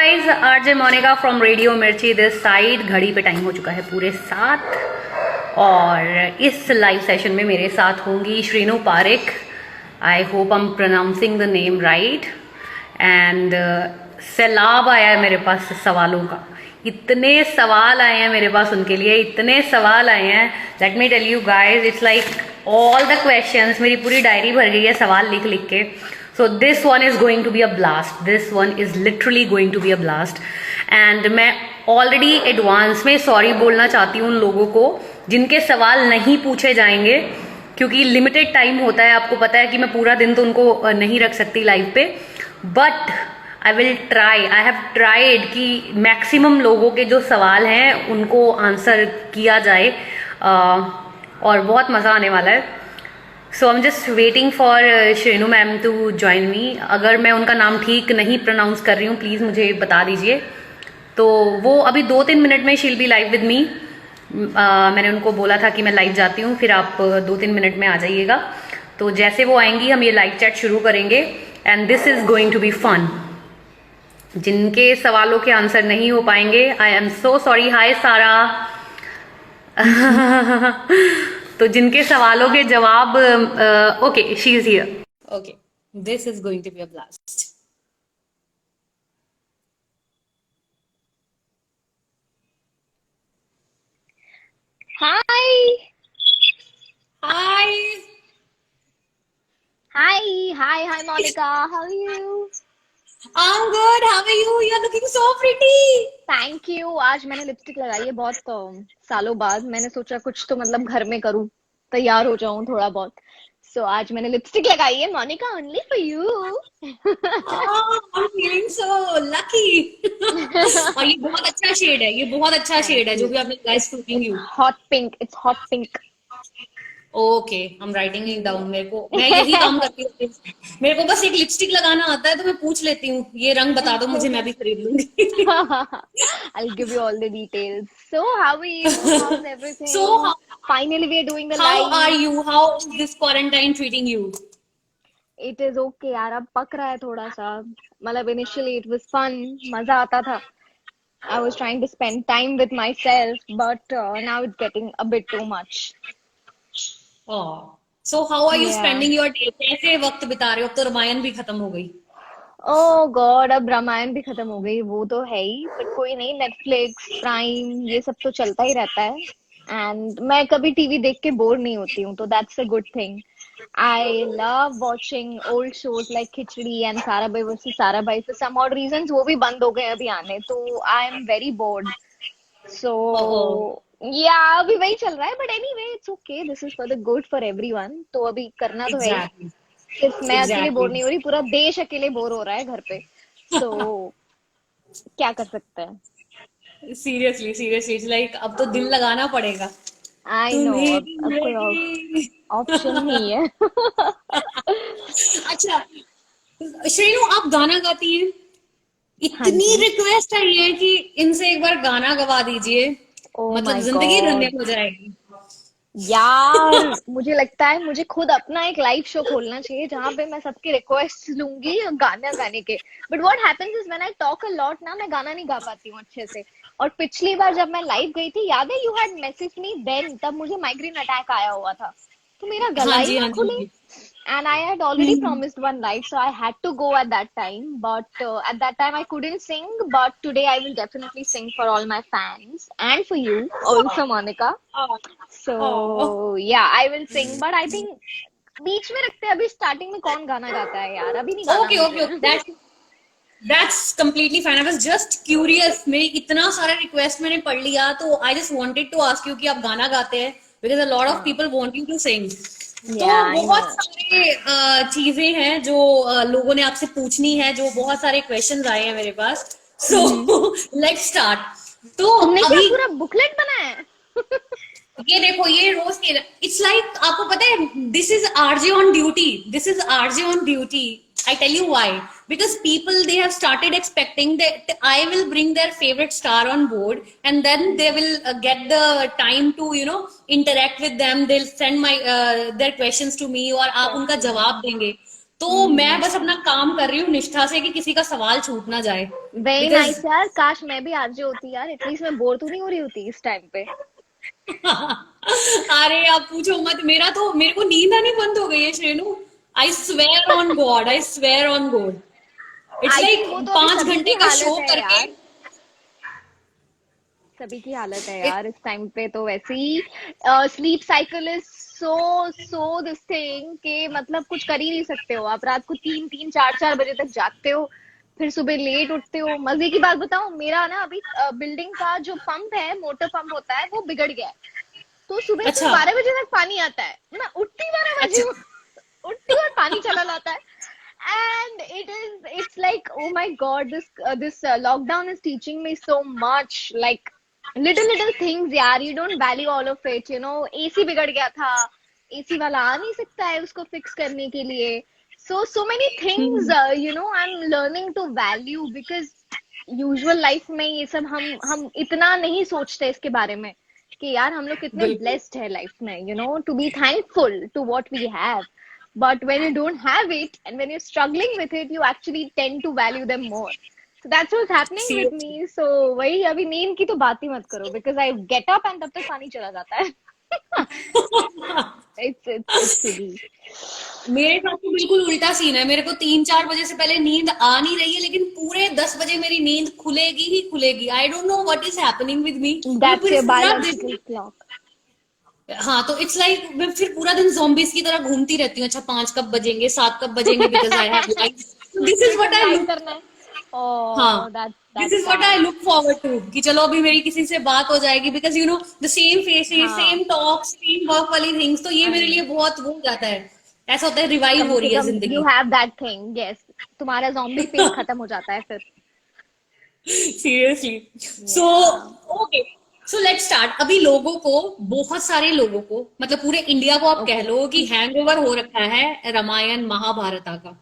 Guys, RJ Monica from Radio Mirchi this side. घड़ी पे time हो चुका है पूरे 7 और इस लाइव सेशन में मेरे साथ होंगी Srinu Pareek. I hope I am pronouncing the name right. And सैलाब आया है मेरे पास सवालों का। इतने सवाल आए हैं मेरे पास उनके लिए, इतने सवाल आए हैं। Let me tell you guys, it's like all the questions. मेरी पूरी डायरी भर गई है सवाल लिख लिख के। So this one is going to be a blast. This one is literally going to be a blast. And मैं already advance में सॉरी बोलना चाहती हूँ उन लोगों को जिनके सवाल नहीं पूछे जाएंगे, क्योंकि लिमिटेड टाइम होता है। आपको पता है कि मैं पूरा दिन तो उनको नहीं रख सकती लाइव पे, but I will try, I have tried कि मैक्सिमम लोगों के जो सवाल हैं उनको आंसर किया जाए और बहुत मज़ा आने वाला है। So I am just waiting for Shrenu ma'am to join me. अगर मैं उनका नाम ठीक नहीं प्रोनाउंस कर रही हूँ प्लीज़ मुझे बता दीजिए। तो वो अभी 2-3 मिनट में she'll be live with me. मैंने उनको बोला था कि मैं लाइव जाती हूँ, फिर आप 2-3 मिनट में आ जाइएगा। तो जैसे वो आएंगी हम ये लाइव चैट शुरू करेंगे and this is going to be fun. जिनके सवालों के आंसर नहीं हो पाएंगे, आई एम सो सॉरी। हाय सारा। तो जिनके सवालों के जवाब okay, she is here. Okay, this is going to be a blast. Hi. Hi. Hi, Monica. How are you? I am good, how are you? You are looking so pretty. Thank you. आज मैंने lipstick लगाई है बहुत सालों बाद। मैंने सोचा कुछ तो मतलब घर में करूं, तैयार हो जाऊं थोड़ा बहुत। So आज मैंने लिपस्टिक लगाई है, Monica, only for you. I am feeling so lucky. और ये बहुत अच्छा शेड है, ये बहुत अच्छा शेड Thank है जो you. भी आपने guys cooking you. Hot pink. It's hot pink. Okay, I am writing it down. मेरे को, मैं यही काम करती हूँ। मेरे को बस एक लिपस्टिक लगाना आता है तो मैं पूछ लेती हूँ ये रंग बता दो मुझे, मैं भी खरीद लूंगी। I'll give you all the details. So how are you? How's so everything? Finally, we are doing the how are live. You? How is this quarantine treating you? It is okay यार, अब पक रहा है थोड़ा सा। मतलब initially it was fun, मजा आता था। I was trying to spend time with myself, but now it's getting a bit too much. So how are you या स्पेंडिंग योर डे? कैसे वक्त बिता रहे हो? अब तो रामायण भी खत्म हो गई। ओ गॉड, अब रामायण भी खत्म हो गई, वो तो है ही। बट कोई नहीं, नेटफ्लिक्स प्राइम ये सब तो चलता ही रहता है। एंड मैं कभी टीवी देख के बोर नहीं होती हूँ, तो that's a good thing. I love watching old shows like Khichdi and Sarabhai versus Sarabhai. For some odd reasons वो भी बंद हो गए अभी आने, तो I am very bored. So yeah, अभी वही चल रहा है, but anyway it's okay. This is for the good for everyone. तो अभी करना तो है ही। एग्जैक्टली, सिर्फ मैं अकेले बोर एग्जैक्टली। नहीं हो रही, पूरा देश अकेले बोर हो रहा है घर पे। So क्या कर सकते हैं। सीरियसली सीरियसली, इट्स लाइक अब तो दिल लगाना पड़ेगा। I know, तुम्हें अब कोई मेरी। ऑप्शन नहीं है। अच्छा श्रेनु, आप गाना गाती हैं? हाँ इतनी जी। रिक्वेस्ट आई है कि इनसे एक बार गाना गवा दीजिए, ओ मतलब माय जिंदगी धन्य गॉड हो जाएगी। यार, मुझे लगता है मुझे खुद अपना एक लाइव शो खोलना चाहिए जहां पे मैं सबके रिक्वेस्ट लूंगी गाना गाने के। But what happens is when I talk a lot ना, मैं गाना नहीं गा पाती हूँ अच्छे से। और पिछली बार जब मैं लाइव गई थी, याद है, you had message me then, तब मुझे माइग्रेन अटैक आया हुआ था, तो मेरा गला हाँ ही जी, ना हाँ खुले। जी। And I had already promised one live, so I had to go at that time. But at that time I couldn't sing. But today I will definitely sing for all my fans and for you also, Monica. So yeah, I will sing. But I think बीच में रखते हैं, अभी starting में कौन गाना गाता है यार, अभी नहीं गाना ओके ओके मुझे। Okay, that's completely fine. I was just curious, मेरी इतना सारा रिक्वेस्ट मैंने पढ़ लिया तो I just wanted to ask you कि आप गाना गाते हैं, बिकॉज अ लॉट ऑफ हाँ, people want you to sing. तो yeah, I बहुत know. सारे चीजें हैं जो लोगों ने आपसे पूछनी है, जो बहुत सारे क्वेश्चंस आए हैं मेरे पास। सो हम्म। Let's start. तो तुमने क्या अभी पूरा बुकलेट बनाया है? ये देखो, ये रोज के, इट्स लाइक आपको पता है, this is RJ on duty, this is RJ on duty. I tell you why, because people they have started expecting that I will bring their favorite star on board and then they will get the time to interact with them, they'll send my their questions to me और आप उनका Questions. जवाब देंगे। तो मैं बस अपना काम कर रही हूँ निष्ठा से कि किसी का सवाल छूट ना जाए, वेरी बिकॉज नाइस यार, काश मैं भी आरजे होती यार, एटलीस्ट मैं बोर तो नहीं हो रही होती इस टाइम पे। अरे आप पूछो मत, मेरे को नींद आनी बंद हो गई है Shrenu. I swear on God, I swear on God. It's I like think वो तो अभी 5 सभी की घंटे का हालत शो है करके। यार, सभी की हालत है यार इस टाइम पे तो वैसे ही। Sleep cycle is so so this thing कि मतलब कुछ कर ही नहीं सकते हो आप, रात को 3 3 4 4 बजे तक जागते हो, फिर सुबह लेट उठते हो। मजे की बात बताऊं, मेरा ना अभी बिल्डिंग का जो पंप है, मोटर पंप होता है, वो बिगड़ गया है। तो सुबह सिर्फ अच्छा 12 बजे तक पानी आता है, मैं उठती 12 बजे अच्छा। हूँ, उठती हूँ और पानी चला जाता है। And it's like, oh my god, this lockdown is teaching me so much, like little things यार, you don't value all of it, you know। AC बिगड़ गया था, एसी वाला आ नहीं सकता है उसको फिक्स करने के लिए। so many things, hmm, you know, I'm learning to value, because usual life में ये सब हम इतना नहीं सोचते इसके बारे में, कि यार हम लोग कितने बिल्कुल। ब्लेस्ड है लाइफ में, you know, to be thankful to what we have. But when you don't have it and when you're struggling with it, you actually tend to value them more. So that's what's happening with me. Seriously। So वही, अभी नींद की तो बात ही मत करो, because I get up and तब तक पानी चला जाता है। it's silly. मेरे साथ तो बिल्कुल उल्टा सीन है। मेरे को 3 4 बजे से पहले नींद आ नहीं रही है, लेकिन पूरे 10 बजे मेरी नींद खुलेगी ही खुलेगी। आई don't know what is happening with me. मैं That's फिर your पूरा दिन, biological clock. हाँ तो इट्स लाइक मैं फिर पूरा दिन zombies की तरह घूमती रहती हूँ। अच्छा 5 कब बजेंगे, 7 कब बजेंगे, because I have life. This is फिर व्हाट तुम्हें आई टाइम लुक। करना है। Oh, हाँ, this that's is what I sad. Look forward to कि चलो अभी मेरी किसी से बात हो जाएगी, because you know the same faces, हाँ, सेम टॉक, सेम वर्क वाली थिंग्स। तो ये I मेरे लिए know. बहुत वो हो जाता है, ऐसा होता है रिवाइव कम हो से रही है कम you जिंदगी। have that thing. Yes, तुम्हारा zombie phase खत्म हो जाता है फिर। Seriously. So Yeah. Okay, so let's start. अभी लोगों को, बहुत सारे लोगों को, मतलब पूरे इंडिया को आप कह Okay. लो कि हैंगओवर हो रखा है रामायण महाभारता का।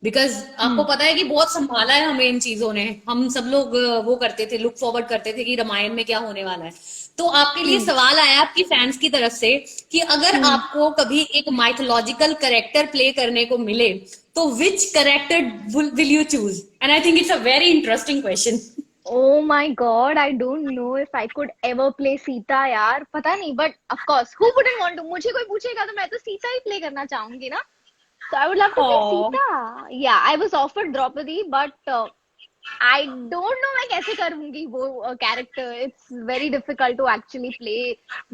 बिकॉज आपको हम्म। पता है कि बहुत संभाला है हमें इन चीजों ने। हम सब लोग वो करते थे, लुक फॉरवर्ड करते थे कि रामायण में क्या होने वाला है। तो आपके लिए हम्म। सवाल आया आपकी फैंस की तरफ से कि अगर हम्म। आपको कभी एक माइथोलॉजिकल करेक्टर प्ले करने को मिले, तो विच character will you choose? And I think it's a very interesting question. Oh my God, I don't know if I could ever play Sita यार, पता नहीं, but of course, who wouldn't want to? मुझे कोई पूछेगा तो मैं तो सीता ही प्ले करना चाहूंगी ना। So I would love to play Oh, Sita. Yeah, I was offered Draupadi, but I don't know मैं कैसे करूंगी वो character. It's very difficult to actually play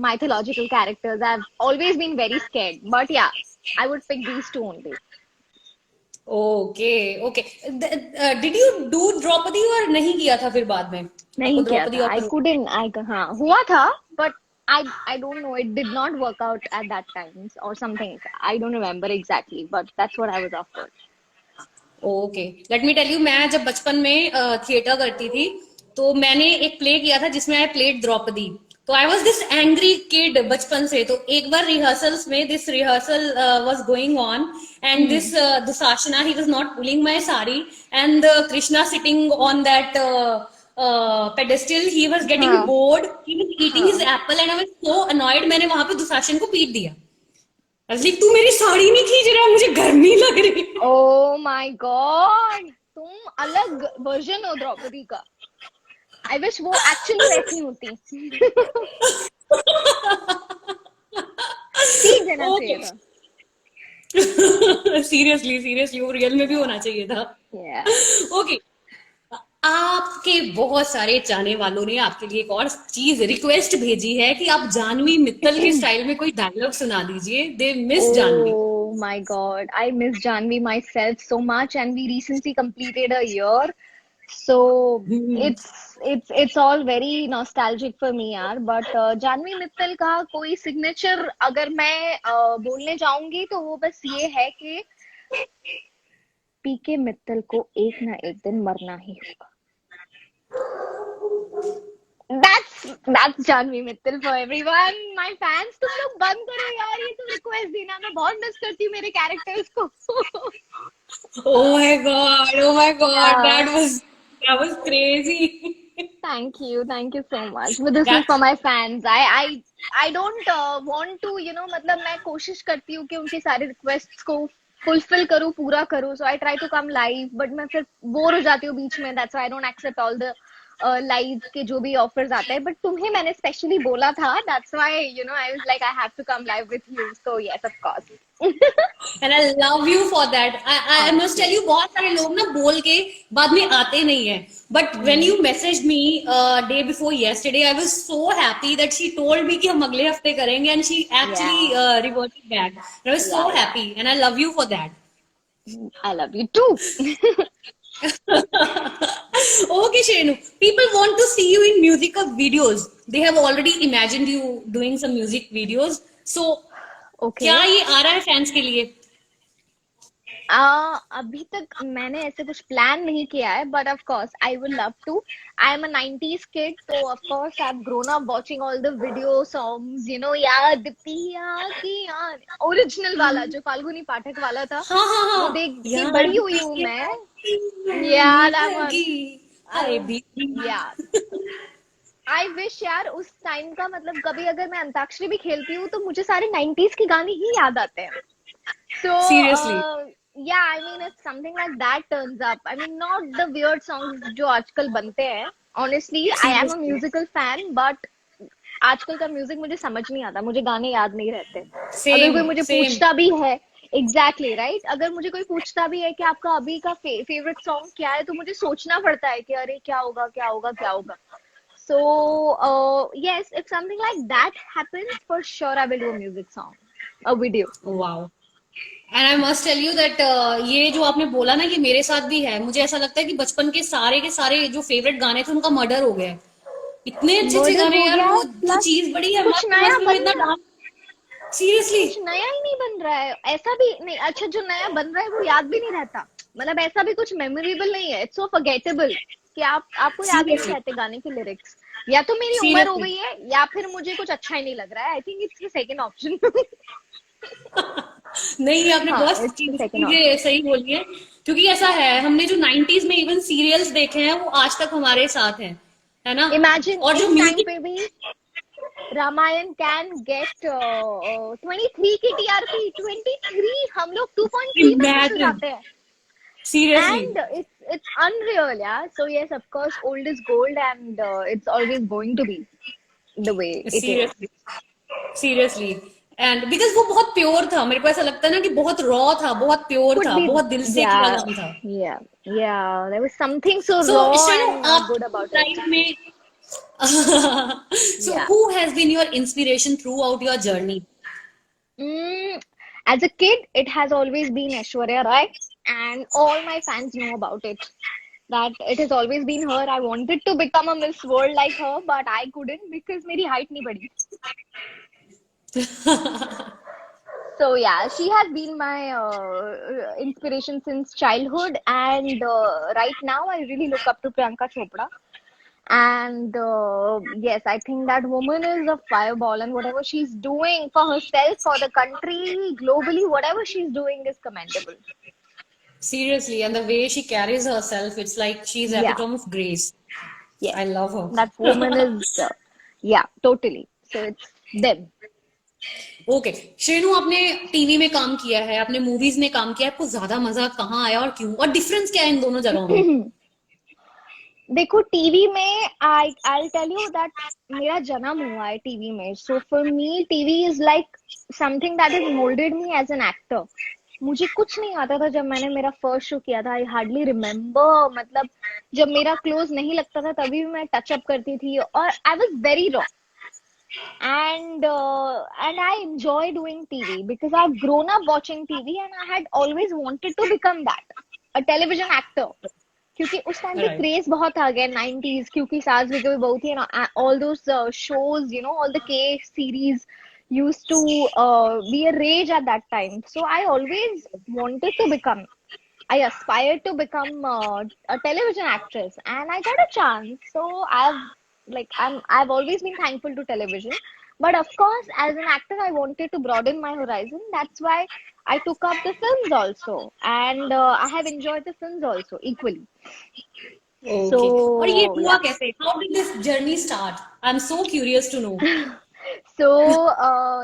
mythological characters. I've always been very scared, but yeah, I would pick these two only. okay, okay. Did you do Draupadi और नहीं किया था फिर बाद में? आपको नहीं किया द्रौपदी था, I ऑफर? couldn't, हाँ हुआ था, but I don't know, it did not work out at that time or something. I don't remember exactly, but that's what I was offered. Okay, let me tell you. मैं जब बचपन में theatre करती थी, तो मैंने एक प्ले किया था जिसमें आई प्लेड द्रौपदी। तो I was this angry kid बचपन से। तो एक बार रिहर्सल्स में, this rehearsal was going on, and hmm. This Dushasana, he was not pulling my sari, and Krishna sitting on that pedestal, he was getting हाँ। bored, he was eating his हाँ। apple, and I was so annoyed। मैंने वहां पे दुशासन को पीट दिया। Like तू मेरी साड़ी नहीं खींच रहा, मुझे गर्मी लग रही है। ओ माय गॉड, तुम अलग वर्जन हो द्रौपदी का। आई विश वो एक्चुअली वैसी होती। पीक देना ओके। चाहिए था। सीरियसली सीरियसली वो रियल में भी होना चाहिए था। या। ओके, आपके बहुत सारे चाहने वालों ने आपके लिए एक और चीज रिक्वेस्ट भेजी है कि आप जानवी मित्तल के स्टाइल में कोई डायलॉग सुना दीजिए। दे miss Jahnavi. Oh my God, I miss Janvi myself so much, and we recently completed a year, so it's all very nostalgic for me यार. But जानवी मित्तल का कोई सिग्नेचर अगर मैं बोलने जाऊंगी तो वो बस ये है कि पीके मित्तल को एक ना एक दिन मरना ही होगा। That's Janvi Mittal for everyone, my fans। तुम लोग बंद करो यार ये तो रिक्वेस्ट देना, मैं बहुत मिस करती हूँ मेरे कैरेक्टर्स को। Oh my god, oh my god, Yeah, that was crazy. thank you so much, but this is That's for my fans। I don't want to, you know, मतलब मैं कोशिश करती हूँ कि उनके सारे रिक्वेस्ट्स को फुलफिल करूँ, पूरा करूँ. So I try to come live, but मैं फिर बोर हो जाती हूँ बीच में. That's why I don't accept all the live के जो भी ऑफर्स आते हैं. बट तुम्हें मैंने स्पेशली बोला था. That's why I was like I have to come live with you. So yes, of course. And I love you for that. I must tell you, बहुत सारे लोग ना बोल के बाद में आते नहीं है, but when you message me day before yesterday, I was so happy that she told me कि हम अगले हफ्ते करेंगे, and she actually Yeah, reverted back. I was so yeah, yeah. happy and I love you for that. I love you too. Okay, Shenu, people want to see you in musical videos. They have already imagined you doing some music videos. So क्या Okay. ये आ रहा है fans के लिए? अभी तक मैंने ऐसे कुछ प्लान नहीं किया है, but of course I would love to. I am a 90s kid, तो of course I have grown up watching all the video songs, याद पिया की याद, ओरिजिनल वाला जो फाल्गुनी पाठक वाला था, हाँ हाँ वो हाँ, देख के याद बड़ी हुई हूँ मैं. नहीं याद लगी आए भी. यार, आई विश यार उस टाइम का, मतलब कभी अगर मैं अंताक्षरी भी खेलती हूँ तो मुझे सारे 90s के गाने ही याद आते हैं. So, seriously. yeah, I mean, if something like that turns up, I mean, not the weird songs जो आजकल बनते हैं. Honestly, I am a seriously. musical fan, but आजकल का म्यूजिक मुझे समझ नहीं आता, मुझे गाने याद नहीं रहते. अगर सेम कोई मुझे सेम. पूछता भी है, एग्जैक्टली राइट, अगर मुझे कोई पूछता भी है कि आपका अभी का फेवरेट सॉन्ग क्या है, तो मुझे सोचना पड़ता है कि अरे क्या होगा क्या होगा क्या होगा. So, yes, if something like that happens, for sure I will do a music song, a video. Wow. And I must tell you that ये जो आपने बोला ना, ये मेरे साथ भी है. मुझे ऐसा लगता है कि बचपन के सारे जो फेवरेट गाने थे उनका मर्डर हो गया है. इतने अच्छे अच्छे मर्डर गाने हो यार, गया, वो जो प्लस चीज बड़ी है कुछ मस्त नया मस्त में इतना बनना, डांस. सीरियसली. कुछ नया ही नहीं बन रहा है. ऐसा भी नहीं, अच्छा जो नया बन रहा है वो याद भी नहीं रहता. मतलब ऐसा भी कुछ मेमोरेबल नहीं है. इट्स सो फॉरगेटेबल कि आपको याद ही नहीं सीरियसली. रहते गाने के लिरिक्स. या तो मेरी उम्र हो सीरियसली. गई है, या फिर मुझे कुछ अच्छा ही नहीं लग रहा है. I think it's the second option. नहीं, ये आपने हाँ, बहुत इट्स द सेकंड चीजें ऑप्शन. सही बोली है. क्योंकि ऐसा है, हमने जो 90s में इवन सीरियल्स देखे हैं वो आज तक हमारे साथ हैं, है ना? इमेजिन और जो उस टाइम म्यूजिक. पे भी रामायण कैन गेट 23 की टीआरपी. 23, हम लोग 2.3 में खुश हो इमेजिन. जाते हैं. Seriously. And it's unreal, yeah. So yes, of course, old is gold, and it's always going to be the way it is. Seriously. Seriously. And because वो बहुत प्योर था. मेरे को ऐसा लगता है ना कि बहुत रॉ था, बहुत प्योर Could था, be, बहुत दिल से किया yeah, काम था. yeah, yeah. There was something so so raw Shanu, and आप good about it. लाइफ में so Yeah. Who has been your inspiration throughout your journey? Mm, as a kid, it has always been Aishwarya Rai, and all my fans know about it. That it has always been her. I wanted to become a Miss World like her, but I couldn't because मेरी height नहीं बढ़ी. So yeah, she has been my inspiration since childhood, and right now I really look up to Priyanka Chopra. And yes, I think that woman is a fireball, and whatever she's doing for herself, for the country, globally, whatever she's doing is commendable. Seriously, and the way she carries herself, it's like she's Yeah, epitome of grace. yes, I love her. that woman is, yeah, totally. So it's them. Okay. Shrenu, आपने TV में काम किया है, आपने movies में काम किया है, आपको ज्यादा मजा कहाँ आया और क्यों, और डिफरेंस क्या है इन दोनों जगहों में? देखो, टीवी में आई टेल यू दैट मेरा जन्म हुआ है टीवी में. So for me TV is like something that is moulded me as an actor. मुझे कुछ नहीं आता था जब मैंने मेरा फर्स्ट शो किया था. आई हार्डली रिमेम्बर, मतलब जब मेरा क्लोज नहीं लगता था तभी भी मैं टच अप करती थी, और I was very raw. And I enjoy doing TV because I've grown up watching TV, and I had always wanted to become that, a television actor. क्योंकि उस टाइम पे राइट. क्रेज बहुत आ गया 90s, क्योंकि सास भी कभी बहू थी, all those shows, all the K series used to be a rage at that time. So I always wanted to become, I aspired to become a television actress, and I got a chance. So I've always been thankful to television. But of course, as an actor, I wanted to broaden my horizon. That's why I took up the films also, and I have enjoyed the films also equally. Okay. और ये So हुआ yeah. कैसे? How did this journey start? I am so curious to know. So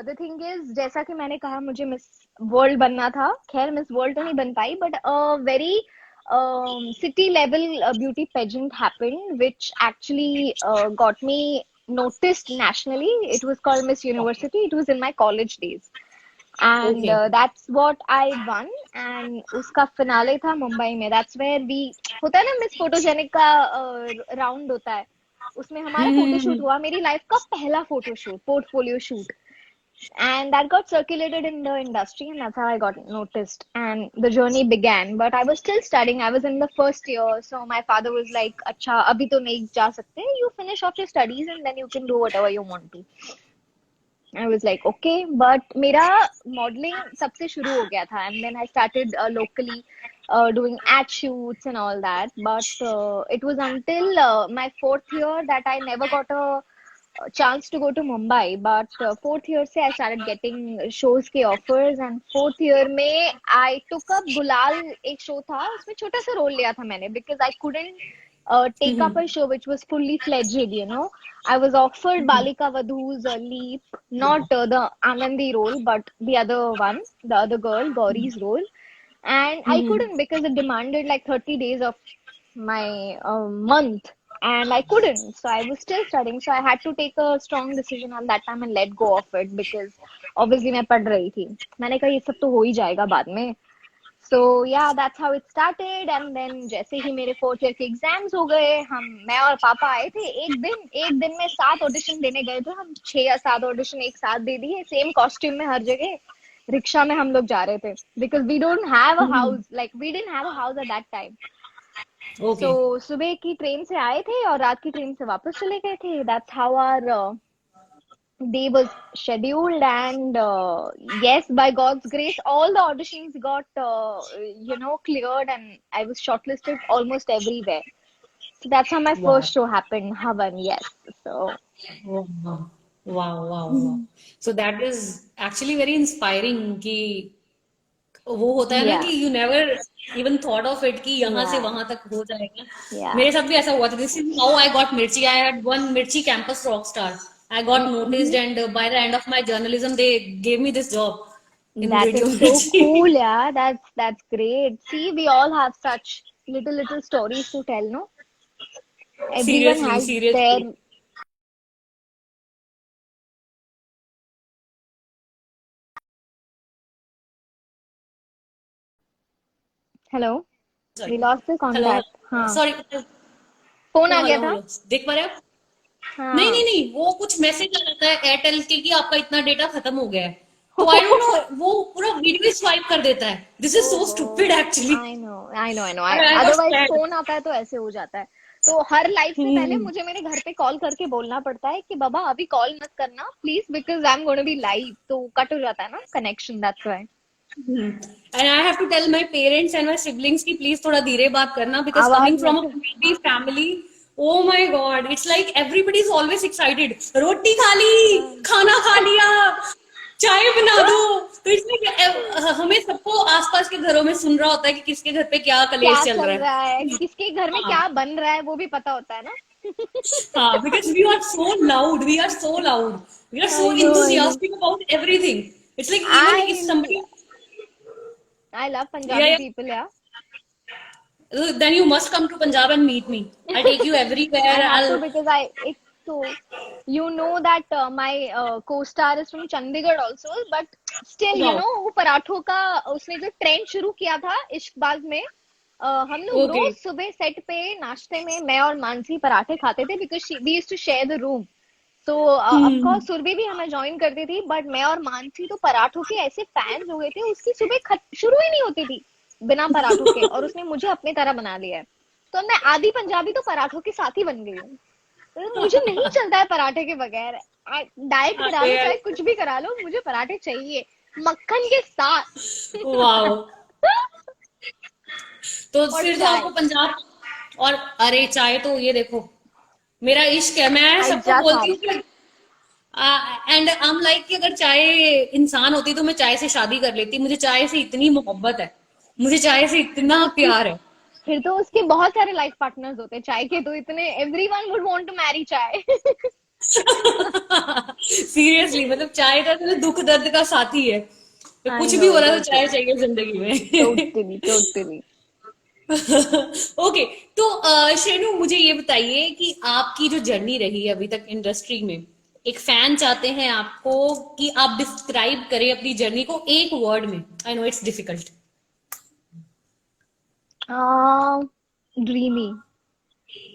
the thing is, जैसा कि मैंने कहा, मुझे miss world बनना था। खैर मिस वर्ल्ड तो नहीं बन पाई, but a very city level beauty pageant happened, which actually got me noticed nationally. It was called Miss University. It was in my college days. And okay. that's what I won. And उसका finale था मुंबई में. That's where we होता है ना miss photogenic का round होता है, उसमें हमारा फोटोशूट हम्म। हुआ, मेरी लाइफ का पहला photoshoot, portfolio shoot. And that got circulated in the industry, and that's how I got noticed and the journey began. But I was still studying. I was in the first year, so my father was like, "Acha, abhi to nahi ja sakte. You finish off your studies and then you can do whatever you want to." I was like, okay, but मेरा modeling सबसे शुरू हो गया था, and then I started locally doing ad shoots and all that. But it was until my fourth year that I never got a chance to go to Mumbai. But fourth year से I started getting shows के offers, and fourth year में I took up Gulal, एक show था, उसमें छोटा सा role लिया था मैंने, because I couldn't take up a show which was fully fledged. I was offered Balika Vadhu's leap, not the Anandi role, but the other one, the other girl, Gauri's role. And I couldn't because it demanded like 30 days of my month, and I couldn't. So I was still studying. So I had to take a strong decision on that time and let go of it, because obviously मैं पढ़ रही थी. मैंने कहा ये सब तो हो ही जाएगा बाद में. So yeah, that's how it started. And then जैसे ही मेरे फोर्थ ईयर के एग्जाम्स हो गए, मैं और पापा आए थे एक दिन में 7 ऑडिशन देने गए थे हम. 6 या 7 ऑडिशन एक साथ दे दिए, सेम कॉस्ट्यूम में हर जगह. रिक्शा में हम लोग जा रहे थे, because we don't have a house, like we didn't have a house at that time. So okay. सुबह की ट्रेन से आए थे और रात की ट्रेन से वापस चले गए थे. That's how our day was scheduled. And yes, by God's grace, all the auditions got cleared, and I was shortlisted almost everywhere. So that's how my वाह first show happened, Havan. Yes. So वाह वाह वाह वाह। So that is actually very inspiring कि वो होता है ना yeah, कि you never even thought of it कि यहाँ से yeah, वहां तक हो जाएगा। yeah. मेरे साथ भी ऐसा हुआ था। This is how I got मिर्ची। आई हैड वन मिर्ची campus rock star. I got noticed Hmm. And by the end of my journalism they gave me this job in That radio is so मिर्ची। cool, yeah. That's great. See, we all have such little stories to tell, no? Everyone seriously has seriously. their. Hello, we sorry. lost the hello contact. Hello हाँ, sorry. Phone hello आ गया hello था. Hello देख पा रहे हैं आप? नहीं नहीं हाँ. नहीं, वो कुछ मैसेज आ जाता है एयरटेल के कि आपका इतना डेटा खत्म हो गया है। तो आई डोंट नो, वो पूरा वीडियो स्वाइप कर देता है। दिस इज सो ओहो. Stupid actually. I know, I know, I know. I got otherwise scared. Phone आता है तो ऐसे हो जाता है. तो हर लाइव से पहले हम्म। मुझे मेरे घर पे कॉल करके बोलना पड़ता है कि बाबा अभी कॉल मत करना please, because I am gonna be live. तो कट हो जाता है ना connection, that's why. And I have to tell my parents and my siblings की प्लीज थोड़ा धीरे बात करना, बिकॉज आवाज कमिंग फ्रॉम अ मत. Punjabi family, oh my God, it's like everybody is always excited. रोटी खा ली, खाना खा लिया, चाय बना दो। तो इसलिए हमें सबको आसपास के घरों में सुन रहा होता है कि किसके घर पे क्या कलेश क्या चल चल रहा रहा है, है। किसके घर में हाँ क्या बन रहा है, वो भी पता होता है ना. हाँ, because we are so loud, we are so loud, we are so I know, I know. enthusiastic about everything. It's like even if I somebody, I love yeah, Punjabi yeah, people, या. then you must come to Punjab and meet me. I'll take you everywhere. I have to, I'll, because I it so you know that my co-star is from Chandigarh also, but still wow, वो पराठों का उसने जो trend शुरू किया था इश्कबाज में. हम लोग रोज okay. सुबह सेट पे नाश्ते में मैं और मानसी पराठे खाते थे, because we used to share the room. So of Hmm. Course Surbhi भी हमें ज्वाइन करती थी, बट मैं और मानसी तो पराठों के ऐसे फैंस हो गए थे, उसकी सुबह शुरू ही नहीं होती थी बिना पराठों के, और उसने मुझे अपनी तरह बना लिया है. तो मैं आधी पंजाबी तो पराठों के साथ ही बन गई हूँ. तो मुझे नहीं चलता है पराठे के बगैर. डाइट करा लो अरे चाहे कुछ भी करा लो, मुझे पराठे चाहिए मक्खन के साथ. wow. तो और फिर तो चाय. आपको पंजाब, और अरे चाय तो ये देखो, मेरा इश्क है। मैं आई सबको जस्ट बोलती हैड हूँ कि एंड आई एम लाइक कि अगर चाय इंसान होती तो मैं चाय से शादी कर लेती। मुझे चाय से इतनी मोहब्बत है, मुझे चाय से इतना इट. प्यार है। फिर तो उसके बहुत सारे लाइफ पार्टनर्स होते हैं चाय के, तो इतने everyone would want to marry चाय. सीरियसली, मतलब चाय तो दुख दर्द का साथी है। तो I कुछ भी know, हो रहा है तो चाय totally, चाहिए जिंदगी में। totally, totally. ओके, तो श्रेनु मुझे ये बताइए कि आपकी जो जर्नी रही है अभी तक इंडस्ट्री में, एक फैन चाहते हैं आपको कि आप डिस्क्राइब करें अपनी जर्नी को एक वर्ड में। I know it's difficult. Dreamy.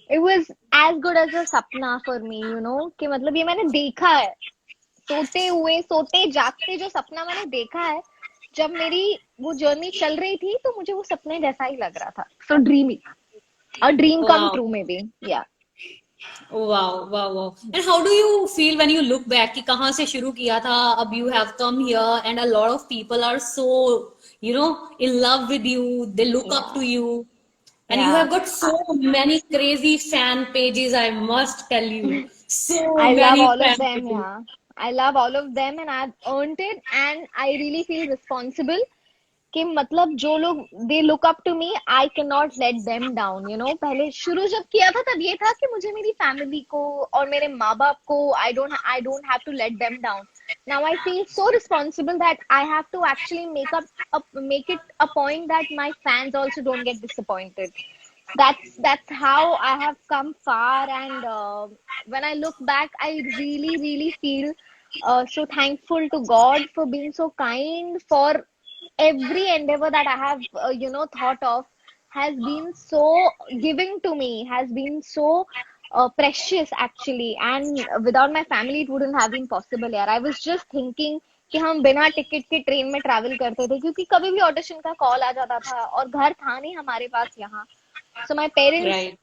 It was as good as a सपना for me, you know, कि मतलब ये मैंने देखा है, सोते हुए सोते जागते जो सपना मैंने देखा है, जब मेरी वो जर्नी चल रही थी तो मुझे वो सपने जैसा ही लग रहा था. So dreamy, a dream come वाह, true maybe. Yeah. वाह, वाह, वाह। And how do you feel when you look back कि कहाँ से शुरू किया था, अब you have come here and a lot of people are so you know in love with you, they look up to Yeah. You, and you Yeah. have got so many crazy fan pages, I must tell you, so I love many all of fan them, pages. yeah. I love all of them and I've earned it and I really feel responsible कि मतलब जो लोग they look up to me I can not let them down, you know. पहले शुरू जब किया था तब ये था कि मुझे मेरी फैमिली को और मेरे माँ बाप को I don't have to let them down. Now I feel so responsible that I have to actually make it a point that my fans also don't get disappointed. That's how I have come far, and when I look back, I really feel so thankful to God for being so kind. For every endeavor that I have thought of has been so giving to me, has been so precious actually, and without my family it wouldn't have been possible. यार, I was just thinking कि हम बिना ticket के train में travel करते थे क्योंकि कभी भी ऑडिशन का कॉल आ जाता था और घर था नहीं हमारे पास यहाँ. So my parents Right.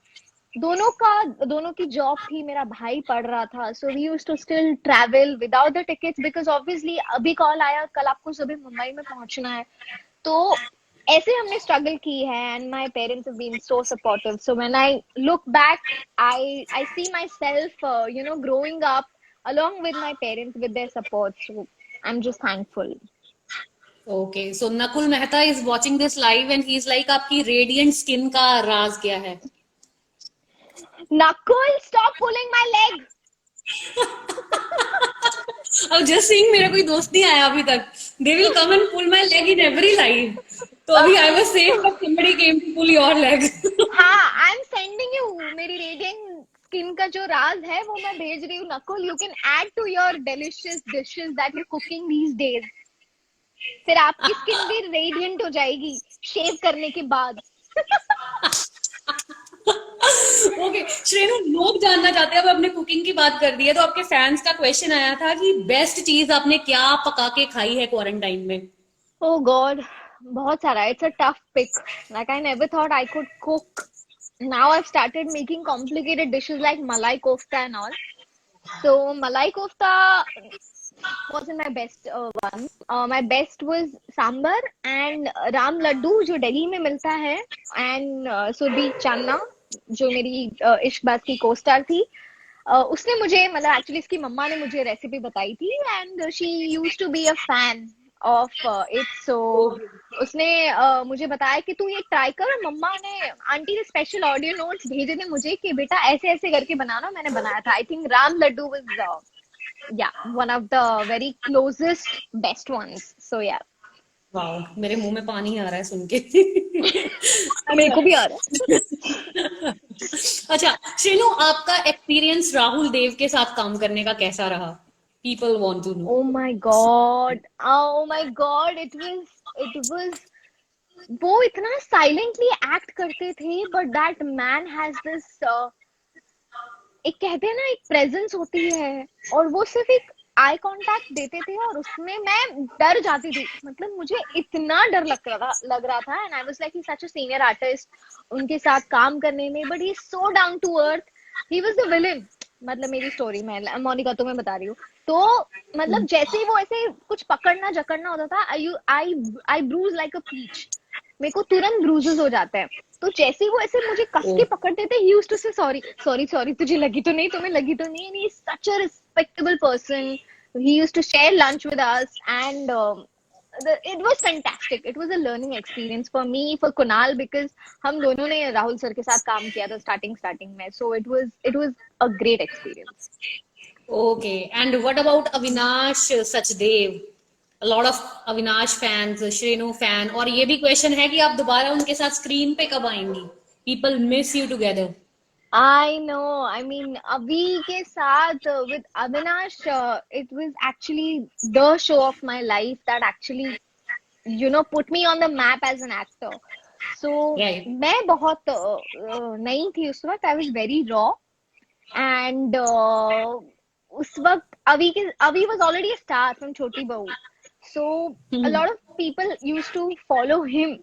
दोनों की जॉब थी, मेरा भाई पढ़ रहा था, so we used to still travel without the tickets because obviously अभी कॉल आया कल आपको सुबह मुंबई में पहुंचना है. तो ऐसे हमने स्ट्रगल की है and my parents have been so supportive. So when I look back I see myself growing up along with my parents with their support. So I'm just thankful. Okay, so Nakul Mehta is watching this live and he's like आपकी radiant skin का राज क्या है? Nakul, stop pulling my leg. अब just seeing मेरा कोई दोस्त नहीं आया अभी तक, they will come and pull my leg in every live, तो अभी I was safe but somebody came to pull your leg. हाँ, आई एम सेंडिंग यू मेरी रेडियंट स्किन का जो राज है वो मैं भेज रही हूँ. Nakul, you can add to your delicious dishes that you cooking these days. फिर आपकी स्किन भी रेडियंट हो जाएगी शेव करने के बाद. ओके श्रेनु, लोग जानना चाहते हैं, अब आपने कुकिंग की बात कर दी है तो आपके फैंस का क्वेश्चन आया था कि बेस्ट चीज आपने क्या पका के खाई है क्वारंटाइन में? Oh God, बहुत सारा. It's a tough pick. Like I never thought I could cook. Now I've started making complicated dishes like malai kofta and all. So malai kofta wasn't my best one. My best was sambar and ram laddu जो दिल्ली में मिलता है, and Surabhi Chandna जो मेरी इश्कबाज की को star थी. उसने मुझे मतलब एक्चुअली इसकी मम्मा ने मुझे रेसिपी बताई थी and she used to be a fan of it. So उसने मुझे बताया कि तू ये ट्राई कर, और मम्मा ने आंटी ने स्पेशल ऑडियो नोट्स भेजे थे मुझे कि बेटा ऐसे ऐसे करके बनाना. मैंने बनाया था. I think Ram laddoo was yeah, one of the very closest best ones. So yeah. Wow, मेरे मुंह में पानी आ रहा है सुन के। मेरे अच्छा। को भी आ रहा है. अच्छा श्रेनु, आपका एक्सपीरियंस राहुल देव के साथ काम करने का कैसा रहा? People want to know. Oh my God. Oh my God. It was वो इतना साइलेंटली एक्ट करते थे but that man has this एक कहते हैं ना एक प्रेजेंस होती है, और वो सिर्फ एक आई कांटेक्ट देते थे और उसमें मैं डर जाती थी. मतलब मुझे इतना डर लग रहा था and I was like he such a senior artist उनके साथ काम करने में, but he is so down to earth. He was the villain. मतलब मेरी स्टोरी में मोनिका तुम्हें बता रही हूँ तो मतलब जैसे ही वो ऐसे कुछ पकड़ना जकड़ना होता था, आई ब्रूज लाइक अ पीच. मेरे को तुरंत ब्रूजेस हो जाते हैं. तो जैसे ही वो ऐसे मुझे कस ओ, के पकड़ते थे, he used to say sorry sorry sorry, तुझे लगी तो नहीं, तुम्हें लगी तो नहीं. And he is such a respectable person. He used to share lunch with us and it was fantastic. It was a learning experience for me, for Kunal, because हम दोनों ने राहुल सर के साथ काम किया था स्टार्टिंग में. So it was a great experience. Okay, and what about Avinash Sachdev? Lot of Avinash fans, Shrenu fan, और ये भी क्वेश्चन है कि आप दोबारा उनके साथ स्क्रीन पे कब आएंगी? People miss you together. I know. I mean, Avi ke saath with Avinash, it was actually the show of my life that actually, put me on the map as an actor. So, right. मैं बहुत नई थी उस वक्त. I was very raw, and उस वक्त Avi was already a star from Choti Bahu. So, a lot of people used to follow him.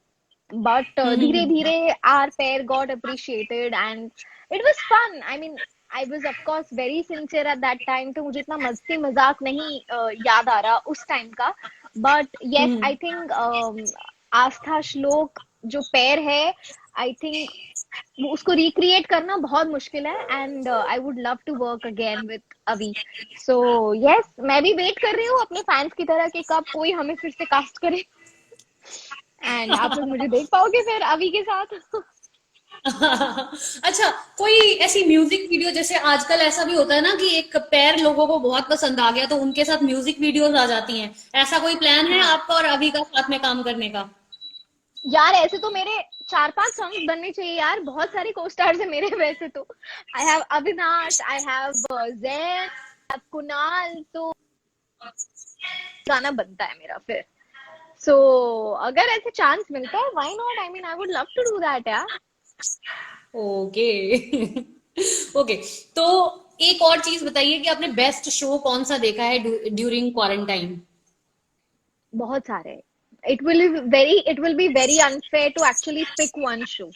But धीरे धीरे our pair got appreciated and it was fun. I mean, I was of course very sincere at that time, तो मुझे इतना मस्ती मजाक नहीं याद आ रहा उस टाइम का. But yes, I think आस्था श्लोक जो पेयर है, I think उसको रिक्रिएट करना बहुत मुश्किल है. And I would love to work again with Avi. So yes, मैं भी वेट कर रही हूँ अपने फैंस की तरह कि कब कोई हमें फिर से कास्ट करे. एंड आप लोग मुझे देख पाओगे फिर अवी के साथ. अच्छा, कोई ऐसी म्यूजिक वीडियो, जैसे आजकल ऐसा भी होता है ना कि एक पैर लोगों को बहुत पसंद आ गया तो उनके साथ म्यूजिक वीडियोस आ जाती हैं, ऐसा कोई प्लान है हाँ आपका और अभी का साथ में काम करने का? यार, ऐसे तो मेरे 4-5 सॉन्ग्स बनने चाहिए यार. बहुत सारे को स्टार्स है मेरे वैसे तो. I have Avinash, I have Jain, Kunal. तो गाना बनता है मेरा फिर. सो अगर ऐसे चांस मिलता है, why not. I mean, I would love to do that यार. ओके। ओके, तो एक और चीज बताइए कि आपने बेस्ट शो कौन सा देखा है ड्यूरिंग क्वारंटाइन? बहुत सारे. It will be very unfair to actually pick one show.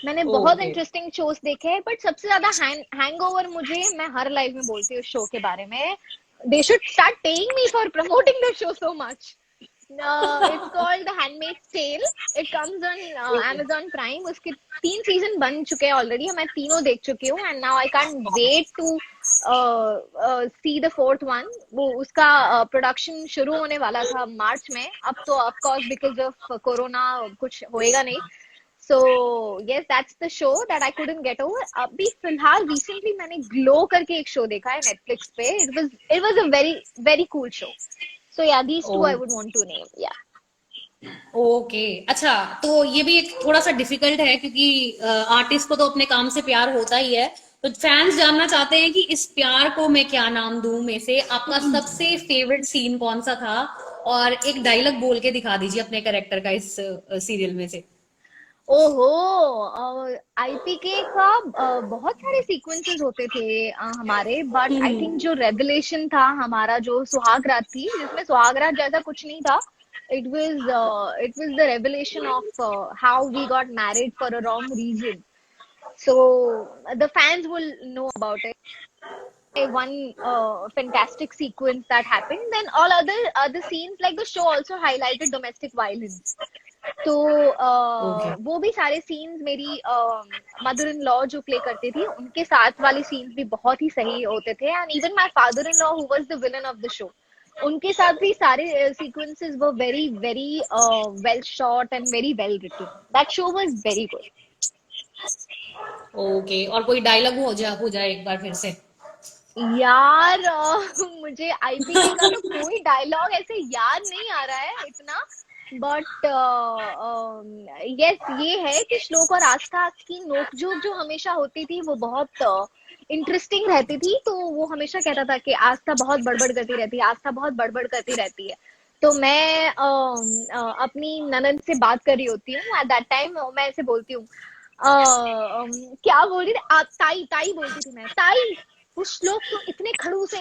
मैंने बहुत ओके। इंटरेस्टिंग शोज देखे हैं, बट सबसे ज्यादा हैंगओवर मुझे, मैं हर लाइव में बोलती हूँ शो के बारे में. They should start paying me for promoting the show so much. It's called The Handmaid's Tale. It comes on Amazon Prime. उसके 3 सीजन बन चुके हैं ऑलरेडी. मैं तीनों देख चुकी हूँ and now I can't wait to see the fourth one. वो उसका प्रोडक्शन शुरू होने वाला था मार्च में. अब तो of course because of corona कुछ होएगा नहीं. So yes, that's the show that I couldn't get over. अभी फिलहाल recently मैंने ग्लो करके एक शो देखा है नेटफ्लिक्स पे. It was a very very cool show. So yeah, these two I would want to name. Yeah. Okay, अच्छा, तो ये भी एक थोड़ा सा डिफिकल्ट है क्योंकि आर्टिस्ट को तो अपने काम से प्यार होता ही है, तो फैंस जानना चाहते हैं कि इस प्यार को मैं क्या नाम दूं में से आपका सबसे फेवरेट सीन कौन सा था, और एक डायलॉग बोल के दिखा दीजिए अपने कैरेक्टर का इस सीरियल में से। ओहो, आईपीके का बहुत सारे सीक्वेंसेस होते थे हमारे. बट आई थिंक जो रेवलेशन था हमारा, जो सुहागरात थी, जिसमें सुहागरात जैसा कुछ नहीं था. It was the revelation of how we got married for a wrong reason. So the fans will know about it. One fantastic sequence that happened. Then all other scenes, like the show also highlighted domestic violence. तो okay. वो भी सारे scenes मेरी mother in law जो play करती थी उनके साथ वाले सीन्स भी बहुत ही सही होते थे. And even my father in law who was the villain of the show, उनके साथ भी सारे sequences were very very well shot and very well written. That show was very good. Okay, और कोई डायलॉग हो जाए एक बार फिर से। यार मुझे आईपीके का तो कोई डायलॉग ऐसे याद नहीं आ रहा है इतना. बट यस, ये है कि श्लोक और आस्था की नोकझोंक जो हमेशा होती थी वो बहुत इंटरेस्टिंग रहती थी. तो वो हमेशा कहता था कि आस्था बहुत बड़बड़ करती रहती है, आस्था बहुत बड़बड़ करती रहती है. तो मैं अपनी ननद से बात कर रही होती हूँ एट दैट टाइम. मैं ऐसे बोलती हूँ, क्या बोल रही थी आप? ताई ताई बोलती थी मैं. ताई, कुछ लोग तो इतने खड़ूस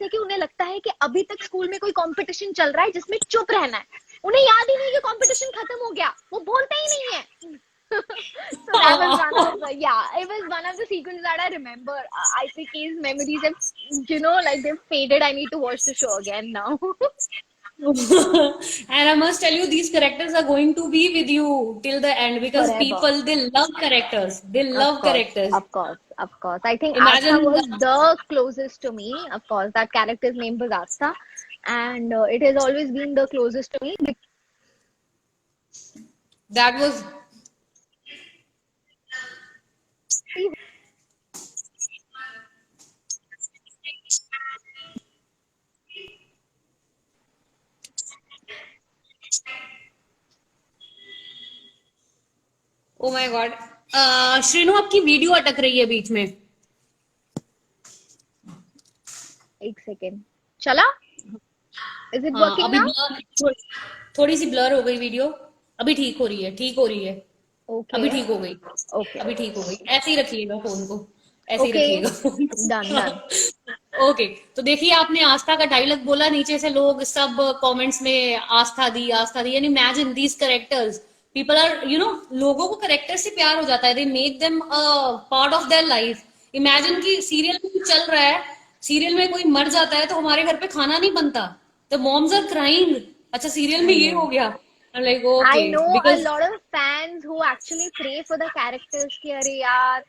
है कि उन्हें लगता है कि अभी तक स्कूल में कोई कंपटीशन चल रहा है जिसमें चुप रहना है. उन्हें याद ही नहीं कि कंपटीशन खत्म हो गया, वो बोलते ही नहीं है. So that was one of it was one of the sequences that I remember. IPK's memories have, like they've faded. I need to watch the show again now. And I must tell you, these characters are going to be with you till the end because Forever. people, they love characters. They Of love course, characters. of course, of course. I think Astha Imagine was the closest to me. Of course, that character's name was Astha, and it has always been the closest to me. that was O my God, Srinu आपकी video अटक रही है बीच में। एक second, चला? Is it हाँ working अभी now? थोड़ी सी ब्लर हो गई वीडियो, अभी ठीक हो रही है, ठीक हो रही है, ओके अभी ठीक हो गई, ओके अभी ठीक हो गई। ऐसे ही रखिएगा फोन को, ऐसे ही ओके, रखिएगा फोन डन डन। को। ओके, तो देखिए आपने आस्था का डायलॉग बोला, नीचे से लोग सब कमेंट्स में Aastha di, Aastha di. And imagine these characters, people are you know, लोगों को कैरेक्टर से प्यार हो जाता है, they make them a part of their life. Imagine कि सीरियल में कुछ चल रहा है, सीरियल में कोई मर जाता है तो हमारे घर पे खाना नहीं बनता, द मॉम्स आर क्राइंग, अच्छा सीरियल में आई ये नो, हो गया, like I okay, know a because lot of fans who actually pray for the characters कि अरे यार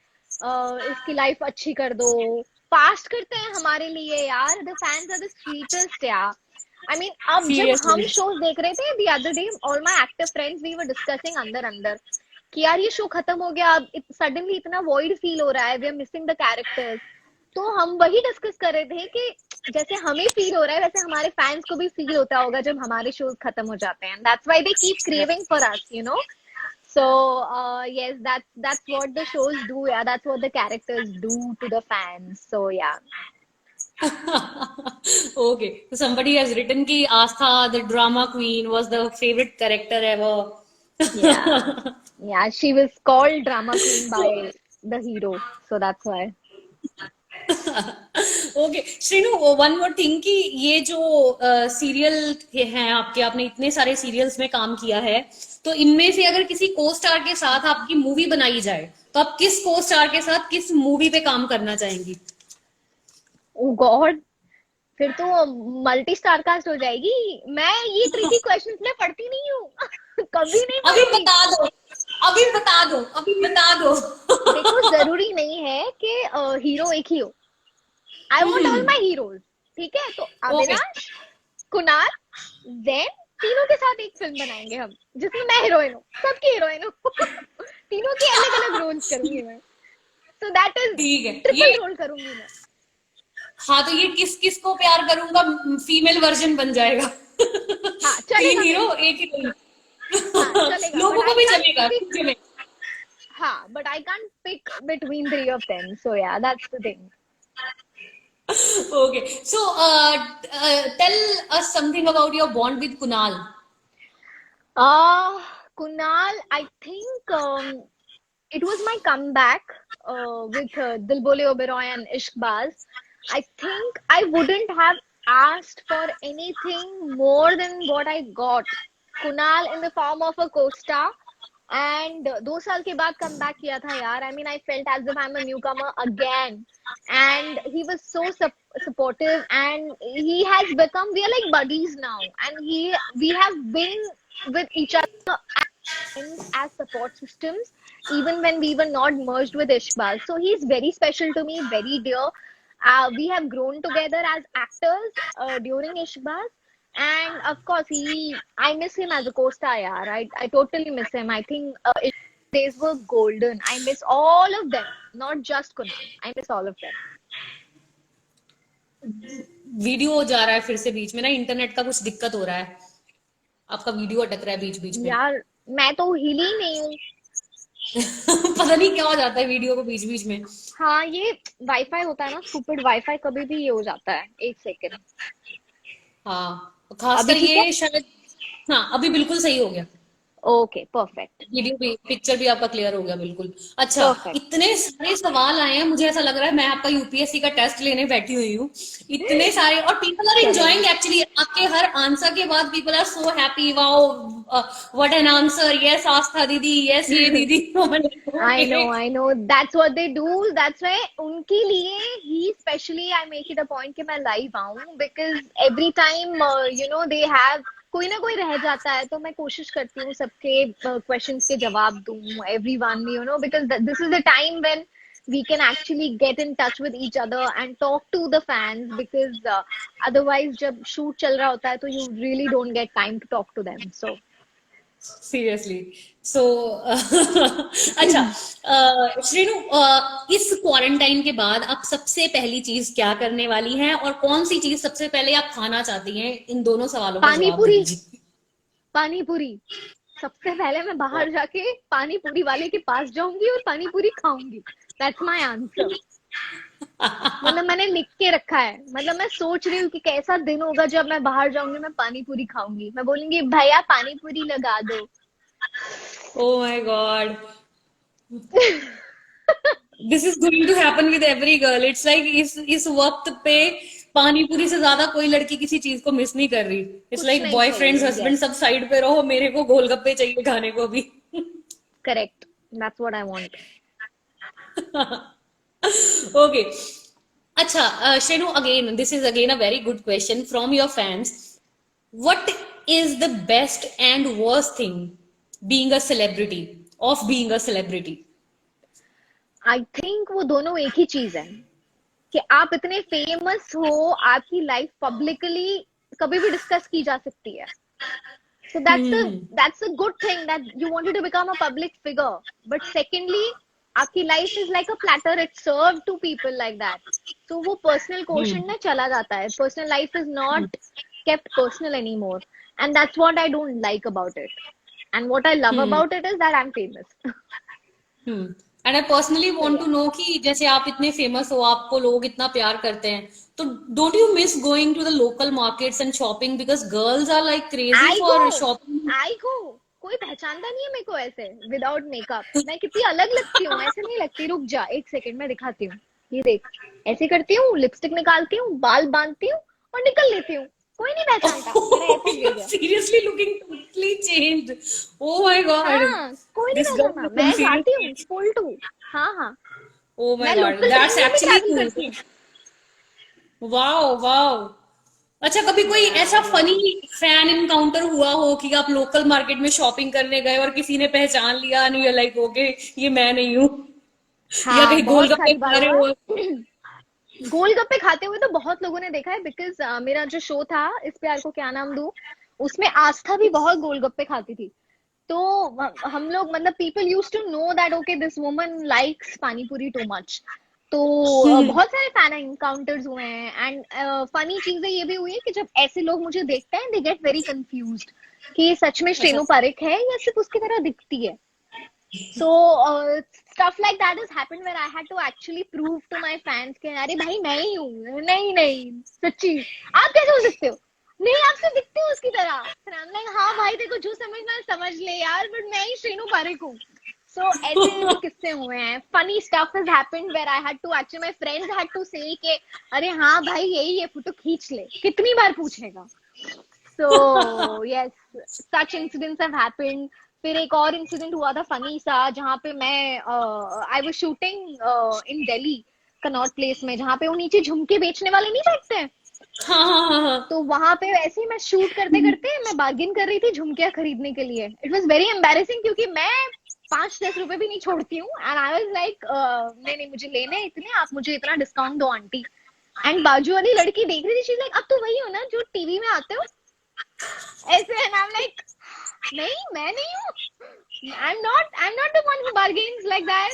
इसकी लाइफ अच्छी कर दो, फास्ट करते हैं हमारे लिए यार। The fans are the sweetest यार। I mean, अब जब हम सीरियसली shows देख रहे थे the other day, all my active friends we were discussing अंदर अंदर कि यार ये शो खत्म हो गया, अब सडनली इतना void फील हो रहा है, we are missing the characters। तो हम वही डिस्कस कर रहे थे कि जैसे हमें फील हो रहा है वैसे हमारे फैंस को भी फील होता होगा जब हमारे शोज खत्म हो जाते हैं। That's why they keep craving for us, you know. So yes, that's what the shows do. Yeah, that's what the characters do to the fans. So yeah, okay, so somebody has written ki Astha, the drama queen, was the favorite character ever. yeah, yeah. She was called drama queen by So, the hero, so that's why. Okay Srinu, one more thing कि ये जो serial हैं आपके, आपने इतने सारे serials में काम किया है, तो इनमें से अगर किसी को स्टार के साथ आपकी मूवी बनाई जाए तो आप किस को स्टार के साथ किस मूवी पे काम करना चाहेंगी? Oh God, फिर तो मल्टी स्टार कास्ट हो जाएगी। मैं ये ट्रिकी क्वेश्चंस में पढ़ती नहीं हूँ कभी नहीं अभी पढ़ी। बता दो, अभी बता दो, अभी बता दो। देखो जरूरी नहीं है कि हीरो एक ही हो। I want all my heroes, ठीक है? तो ओके, अविनाश, कुणाल, जैन, तीनों के साथ एक फिल्म बनाएंगे हम जिसमें मैं हीरोइन हूँ, सबकी हीरोइन हूँ तीनों की अलग अलग रोल्स करूंगी मैं। सो दैट इज ठीक है। ट्रिपल ये रोल करूंगी मैं। हाँ, तो ये किस किस को प्यार करूंगा फीमेल वर्जन बन जाएगा। हाँ तीन चलेगा मेरे हीरो को, एक हीरोइन, हाँ चलेगा, लोगों बट को आई भी कांट चलेगा पिक। चले। हाँ, but I can't pick between three of them, so yeah that's the thing. Okay, so tell us something about your bond with Kunal. Kunal, I think it was my comeback with Dil Bole Oberoi and Ishqbaz. I think I wouldn't have asked for anything more than what I got. Kunal in the form of a co-star. And 2 साल के बाद come back किया था यार। I mean, I felt as if I'm a newcomer again. And he was so supportive, and he has become, we are like buddies now. And we have been with each other as support systems, even when we were not merged with Ishbal. So he's very special to me, very dear. We have grown together as actors during Ishbal. And of course, I miss him as a co-star, yaar. I totally miss him. I think his days were golden. I miss all of them, not just Kunal. I miss all of them. Video जा रहा है फिर से बीच में ना, internet का कुछ दिक्कत हो रहा है, आपका वीडियो अटक रहा है बीच बीच में। यार मैं तो हिली नहीं हूँ। पता नहीं क्या हो जाता है वीडियो को बीच बीच में। हाँ, ये वाईफाई होता है ना, स्टूपिड वाईफाई, कभी भी ये हो जाता है। एक सेकेंड। हाँ, खासकर अभी ठीक है? ये शायद, हाँ अभी बिल्कुल सही हो गया, ओके, परफेक्ट वीडियो भी, पिक्चर भी आपका क्लियर हो गया बिल्कुल। अच्छा, परफेक्ट। इतने सारे सवाल आए हैं, मुझे ऐसा लग रहा है मैं आपका यूपीएससी का टेस्ट लेने बैठी हुई हूँ, इतने सारे। और पीपल आर एंजॉयिंग एक्चुअली, आपके हर आंसर के बाद people are so happy, wow what an answer, yes Aastha didi, yes ये दीदी। I know. That's what they do. That's why उनके लिए ही specially I make it a point कि मैं live आऊँ, because every time they have कोई ना कोई रह जाता है, तो मैं कोशिश करती हूँ सबके क्वेश्चंस के जवाब दूँ, everyone, because this is the time when we can actually get in touch with each other and talk to the fans, because otherwise जब shoot चल रहा होता है तो you really don't get time to talk to them. So seriously, so अच्छा श्रीनु, इस quarantine के बाद आप सबसे पहली चीज क्या करने वाली हैं, और कौन सी चीज सबसे पहले आप खाना चाहती हैं? इन दोनों सवालों का पानी जवाब पूरी, दीजिए। पानी पूरी। सबसे पहले मैं बाहर जाके पानी पूरी वाले के पास जाऊंगी और पानी पूरी खाऊंगी। That's my answer. मतलब मैंने लिख के रखा है, मतलब मैं सोच रही हूँ कि कैसा दिन होगा जब मैं बाहर जाऊंगी, मैं पानी पूरी खाऊंगी, मैं बोलूंगी भैया पानी पूरी लगा दो। Oh my God, this is going to happen with every girl. It's like इस वक्त पे पानी पूरी से ज्यादा कोई लड़की किसी चीज को मिस नहीं कर रही। इट्स कुछ लाइक नहीं बॉयफ्रेंड्स चाहिए। हस्बैंड यस, सब साइड पे रहो, मेरे को गोलगप्पे चाहिए खाने को भी। Correct, that's what I want. Okay, अच्छा Shrenu, again this is again a very good question from your fans. What is the best and worst thing being a celebrity, of being a celebrity? I think वो दोनों एक ही चीज है कि आप इतने famous हो, आपकी लाइफ पब्लिकली कभी भी डिस्कस की जा सकती है। So that's a good thing that you wanted to become a public figure. But secondly, आपकी life is like a platter. It's served to people like that. So वो personal quotient में चला जाता है. Personal life is not kept personal anymore. And that's what I don't like about it. And what I love Hmm. about it is that I'm famous. Hmm. And I personally So want to yeah. know कि जैसे आप इतने famous हो, आपको लोग इतना प्यार करते हैं, तो don't you miss going to the local markets and shopping, because girls are like crazy I for go. shopping. I go. कोई पहचानता नहीं है मेरे को ऐसे विदाउट मेकअप। मैं कितनी अलग लगती हूँ, ऐसे नहीं लगती। रुक जा एक सेकंड, मैं दिखाती हूँ। ये देख, ऐसे करती हूँ, लिपस्टिक निकालती हूँ, बाल बांधती हूँ और निकल लेती हूँ। कोई नहीं पहचानता मेरा ऐसा You're behaviour. seriously looking totally changed. Oh my God. हाँ, कोई नहीं This girl पहचानता, is मैं जाती हूँ seriously. Full to. हाँ हाँ, Oh my मैं God. लोकल That's ट्रेन में भी actually ट्रैवल cool. करती हूँ। Wow wow. अच्छा, कभी कोई ऐसा या फनी फैन इनकाउंटर हुआ हो कि आप लोकल मार्केट में शॉपिंग करने गए और किसी ने पहचान लिया, नहीं है लाइक ओके ये मैं नहीं हूँ, या हाँ, कहीं बहुत गोलगप्पे सारी बार खा रहे हुआ हो? है। गोलगप्पे खाते हुए तो बहुत लोगों ने देखा है, बिकॉज मेरा जो शो था इस प्यार को क्या नाम दूं, उसमें आस्था भी बहुत गोलगप्पे खाती थी। तो हम लोग मतलब people use to know that okay this woman likes pani puri too much. तो बहुत सारे फैन एनकाउंटर्स हुए हैं। एंड फनी चीजें ये भी हुई है कि जब ऐसे लोग मुझे देखते हैं दे गेट वेरी कंफ्यूज्ड कि ये सच में अच्छा। श्रेणु पारेख है या सिर्फ उसकी तरह दिखती है। So stuff like that has happened where I had to actually prove to my fans कि अरे भाई मैं ही हूँ, नहीं नहीं सच्ची, आप कैसे हो सकते हो, नहीं आपसे दिखते हो उसकी तरह। फिर I'm like हाँ भाई देखो जो समझना है समझ ले यार, बट मैं ही श्रीनु पारेख हूँ। So ऐसे भी किस्से हुए हैं। Funny stuff has happened where I had to actually my friends had to say कि अरे हाँ भाई यही है, फोटो खींच ले, कितनी बार पूछेगा। So yes, such incidents have happened. फिर एक और इंसिडेंट हुआ था फनी सा, जहाँ पे मैं I was shooting in Delhi Connaught place में, जहाँ पे वो नीचे झुमके बेचने वाले नहीं बैठते हैं। हाँ हाँ हाँ हाँ। तो वहां पे वैसे ही मैं शूट करते करते मैं बार्गिन कर रही थी झुमकियां खरीदने के लिए। इट वाज वेरी एम्बैरेसिंग क्योंकि मैं 5-10 रुपए भी नहीं छोड़ती हूँ। एंड आई वाज लाइक नहीं नहीं मुझे लेने हैं इतने, आप मुझे इतना डिस्काउंट दो आंटी। एंड बाजू वाली लड़की देख रही थी, शी लाइक अब तो वही हो ना जो टीवी में आते हो ऐसे। एंड आई एम लाइक नहीं मैं नहीं हूँ, I'm not the one who bargains like that.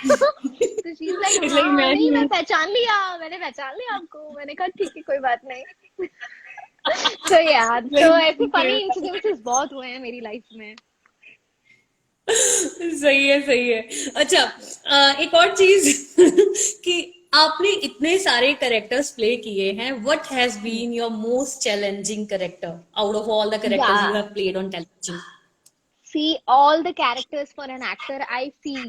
तो she's like It's like हाँ मैं नहीं ही मैं हूँ। पहचान लिया, मैंने पहचान लिया आपको। मैंने कहा ठीक है कोई बात नहीं। तो यार तो ऐसे फनी इंसिडेंसेस बहुत हुए हैं मेरी लाइफ में। सही है सही है। अच्छा, एक और चीज कि आपने इतने सारे कैरेक्टर्स प्ले किए हैं, what has been your most challenging character out of all the characters you yeah have played on television? see all the characters for an actor I feel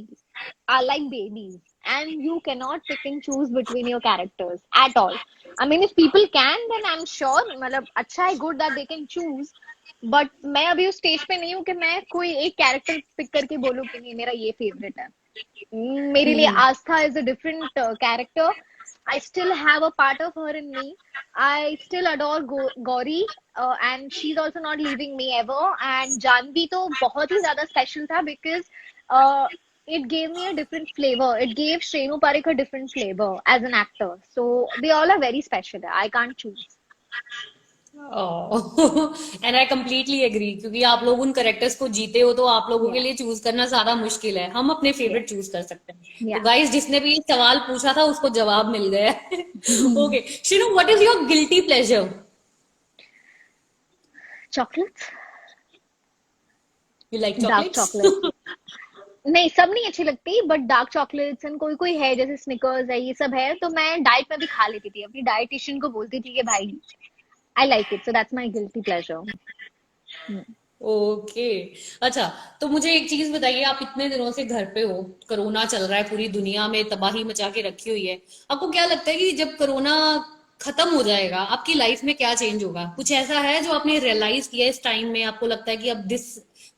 are like babies, and you cannot pick and choose between your characters at all. I mean if people can then I'm sure मतलब अच्छा है, good that they can choose. But मैं अभी उस stage पे नहीं हूँ कि मैं कोई एक कैरेक्टर पिक करके बोलूँ कि नहीं मेरा ये फेवरेट है। मेरे लिए हम्म। आस्था is a different character. I still have a part of her in me. I still adore Gauri, and she's also not leaving me ever. And Janvi तो बहुत ही ज़्यादा special था because it gave me a different flavor. It gave Shrenu Parikh a different flavor as an actor. So they all are very special. I can't choose. And I completely agree, क्योंकि आप लोग उन characters को जीते हो तो आप लोगों के Yeah, लिए चूज करना ज्यादा मुश्किल है, हम अपने yeah, फेवरेट चूज कर सकते हैं। तो yeah. गाइस, जिसने भी ये सवाल पूछा था उसको जवाब मिल गया है। Okay Shrenu, what is your guilty pleasure? Chocolates? You like dark chocolates? Chocolate. नहीं, सब नहीं अच्छी लगती, बट डार्क चॉकलेट्स एंड कोई कोई है, जैसे स्निकर्स है, ये सब है, तो मैं डाइट में भी खा लेती थी, अपनी डाइटिशियन को बोलती थी कि भाई I like it, so that's my guilty pleasure. Okay. अच्छा, तो मुझे एक चीज बताइए, आप इतने दिनों से घर पे हो, कोरोना चल रहा है, पूरी दुनिया में तबाही मचा के रखी हुई है, आपको क्या लगता है कि जब कोरोना खत्म हो जाएगा आपकी लाइफ में क्या चेंज होगा? कुछ ऐसा है जो आपने रियलाइज किया इस टाइम में, आपको लगता है कि अब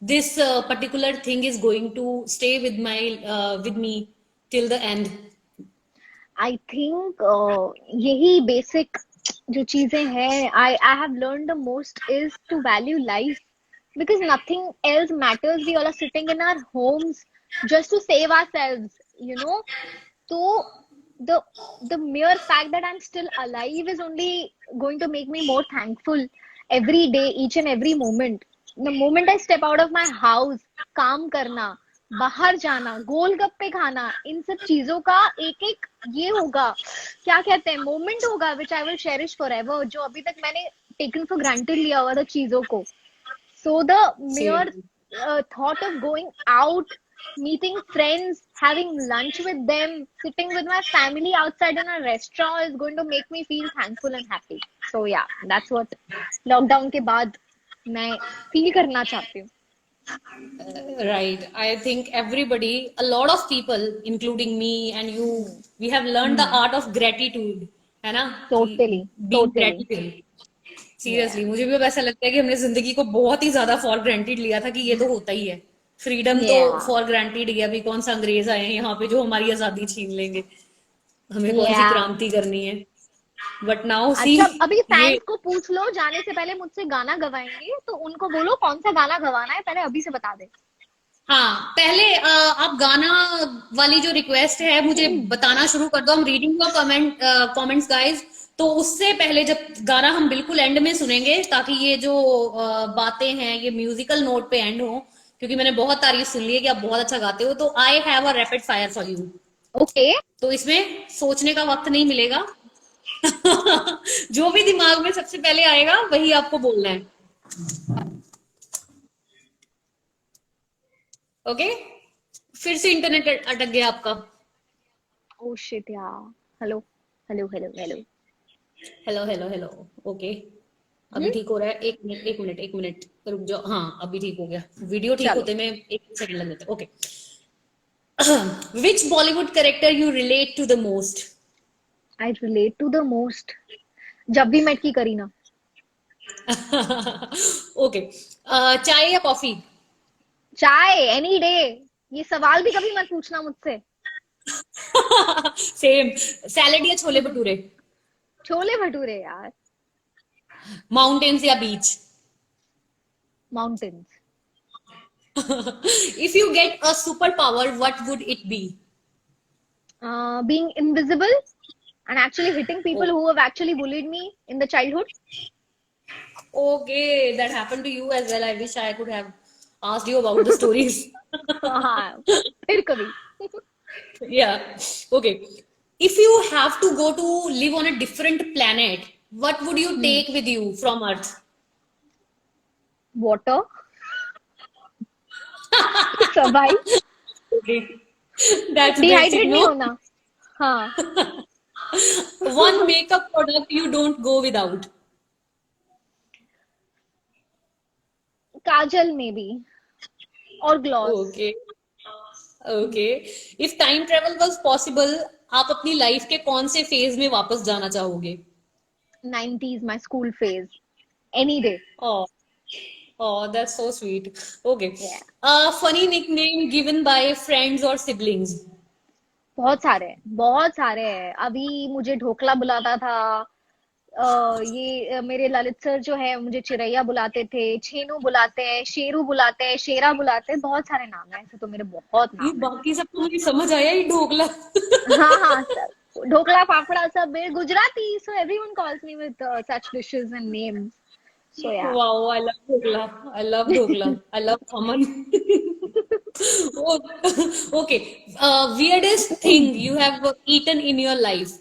this particular thing is going to stay with me till the end? I think यही बेसिक जो चीजें हैं, I have learn the most is to value life, because nothing else matters. We all are sitting in our homes just to save ourselves, you know. So the the mere fact that I'm still alive is only going to make me more thankful every day, each and every moment. The moment I step out of my house, काम करना, बाहर जाना, गोलगप्पे खाना, इन सब चीजों का एक एक ये होगा, क्या कहते हैं, मोमेंट होगा which I will cherish forever, जो अभी तक मैंने टेकन फॉर ग्रांटेड लिया हुआ था चीजों को. So the mere same. thought of going out, meeting friends, having lunch with them, sitting with my family outside in a restaurant is going to make me feel thankful and happy. So yeah, that's what lockdown के बाद मैं feel करना चाहती हूँ. Right. I think everybody, a lot of people, including me and you, we have learned the art of gratitude, है ना? कि Totally, being totally. grateful. Yeah, seriously मुझे भी अब ऐसा लगता है कि हमने जिंदगी को बहुत ही ज्यादा फॉर ग्रांटेड लिया था कि ये तो होता ही है। फ्रीडम तो yeah, फॉर ग्रांटेड ही है, अभी कौन सा अंग्रेज आए हैं यहाँ पे जो हमारी आजादी छीन लेंगे, हमें कौन सी yeah. क्रांति करनी है। बट नाउ सी, अच्छा, अभी ये फैंस को पूछ लो, जाने से पहले मुझसे गाना गवाएंगे तो उनको बोलो कौन सा गाना गवाना है, पहले अभी से बता दे. हाँ, पहले आप गाना वाली जो रिक्वेस्ट है मुझे बताना शुरू कर दो, हम रीडिंग योर कमेंट्स गाइस। तो उससे पहले जब गाना हम बिल्कुल एंड में सुनेंगे, ताकि ये जो बातें हैं ये म्यूजिकल नोट पे एंड हो, क्योंकि मैंने बहुत तारीफ सुन ली है कि आप बहुत अच्छा गाते हो, तो I have a rapid fire for you. Okay. तो इसमें सोचने का वक्त नहीं मिलेगा। जो भी दिमाग में सबसे पहले आएगा वही आपको बोलना है। ओके, फिर से इंटरनेट अटक गया आपका। ओ शिट यार. Hello, hello, hello, hello. Hello hello hello. Okay, अभी ठीक हो रहा है। एक मिनट एक मिनट एक मिनट रुक जाओ। हाँ, अभी ठीक हो गया। वीडियो ठीक चलो. होते में एक सेकंड लग जाता है। Okay. Which Bollywood character you relate to the most? I relate to the most, जब भी मेट की करीना. ओके, चाय या कॉफी? चाय एनी डे. ये सवाल भी कभी मत पूछना मुझसे. सेम। सैलेड या छोले भटूरे? छोले भटूरे यार. माउंटेन्स या beach? Mountains. If you get a super power what would it be? Being invisible and actually hitting people who have actually bullied me in the childhood. Okay, that happened to you as well. I wish I could have asked you about the stories. हाँ, फिर कभी. Yeah. Okay. If you have to go to live on a different planet, what would you take with you from Earth? Water. Survive. Okay. That's basic, Dehydrate नहीं no? होना. हाँ. One makeup product you don't go without. Kajal maybe. और gloss. Okay. Okay. If time travel was possible, आप अपनी life के कौन से phase में वापस जाना चाहोगे? 90s, my school phase. Any day. Oh, oh, that's so sweet. Okay. Yeah. Funny nickname given by friends or siblings. बहुत सारे हैं, बहुत सारे हैं. अभी मुझे ढोकला बुलाता था. मेरे ललित सर जो है मुझे चिरैया बुलाते थे, छेनू बुलाते हैं, शेरू बुलाते हैं, शेरा बुलाते हैं. बहुत सारे नाम हैं, ऐसे तो मेरे बहुत ये नाम है. बाकी सब तो मुझे समझ आया, ये ढोकला। हाँ हाँ, सब ढोकला फाफड़ा सब मेरे Gujarati, so everyone calls me with such dishes and names. So yeah. Wow, I love dhokla. I love dhokla. I love khaman. Oh, okay. Weirdest thing you have eaten in your life?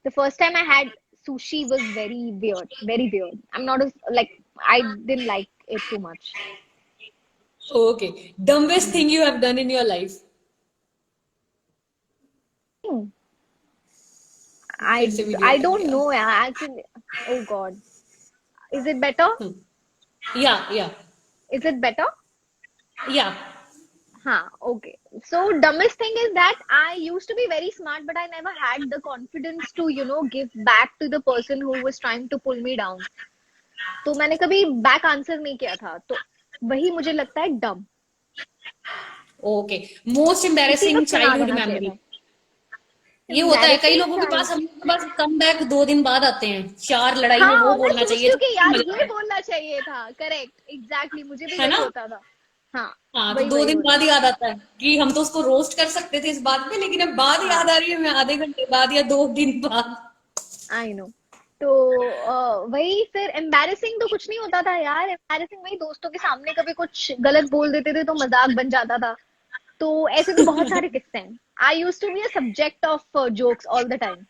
The first time I had sushi was very weird, very weird. I'm not a, like I didn't like it too much. Okay. Dumbest thing you have done in your life? Hmm. फिर से video I अटक don't गया. know यार actually. Oh God. Is it better? Yeah, yeah, Is it better? yeah. Huh, okay. So dumbest thing is that I used to be very smart, but I never had the confidence to, give back to the person who was trying to pull me down. तो मैंने कभी back answer नहीं किया था, तो वही मुझे लगता है डम. Okay. Most किसी को embarrassing सुना childhood देना चाहिए memory. था. ये होता है कई Embarrassing लोगों के child. पास, हम लोगों के पास कम बैक 2 दिन बाद आते हैं. चार लड़ाई में वो हाँ, मैं बोलना चाहिए सोचती हूँ था, कि यार मजा ये आया. बोलना चाहिए था. करेक्ट, एग्जैक्टली, मुझे भी है वही ना? होता था. हाँ, हाँ, तो वही दो वही दिन होता बाद था. याद आता है कि हम तो उसको रोस्ट कर सकते थे इस बात पे, लेकिन अब बाद याद हाँ, आ रही है, मैं आधे घंटे बाद या 2 दिन बाद. I know. तो वही फिर एम्बैरेसिंग तो कुछ नहीं होता था यार. एम्बैरेसिंग वही दोस्तों के सामने कभी कुछ गलत बोल देते थे तो मजाक बन जाता था. तो ऐसे तो बहुत सारे किस्से हैं. I used to be a subject of jokes all the time.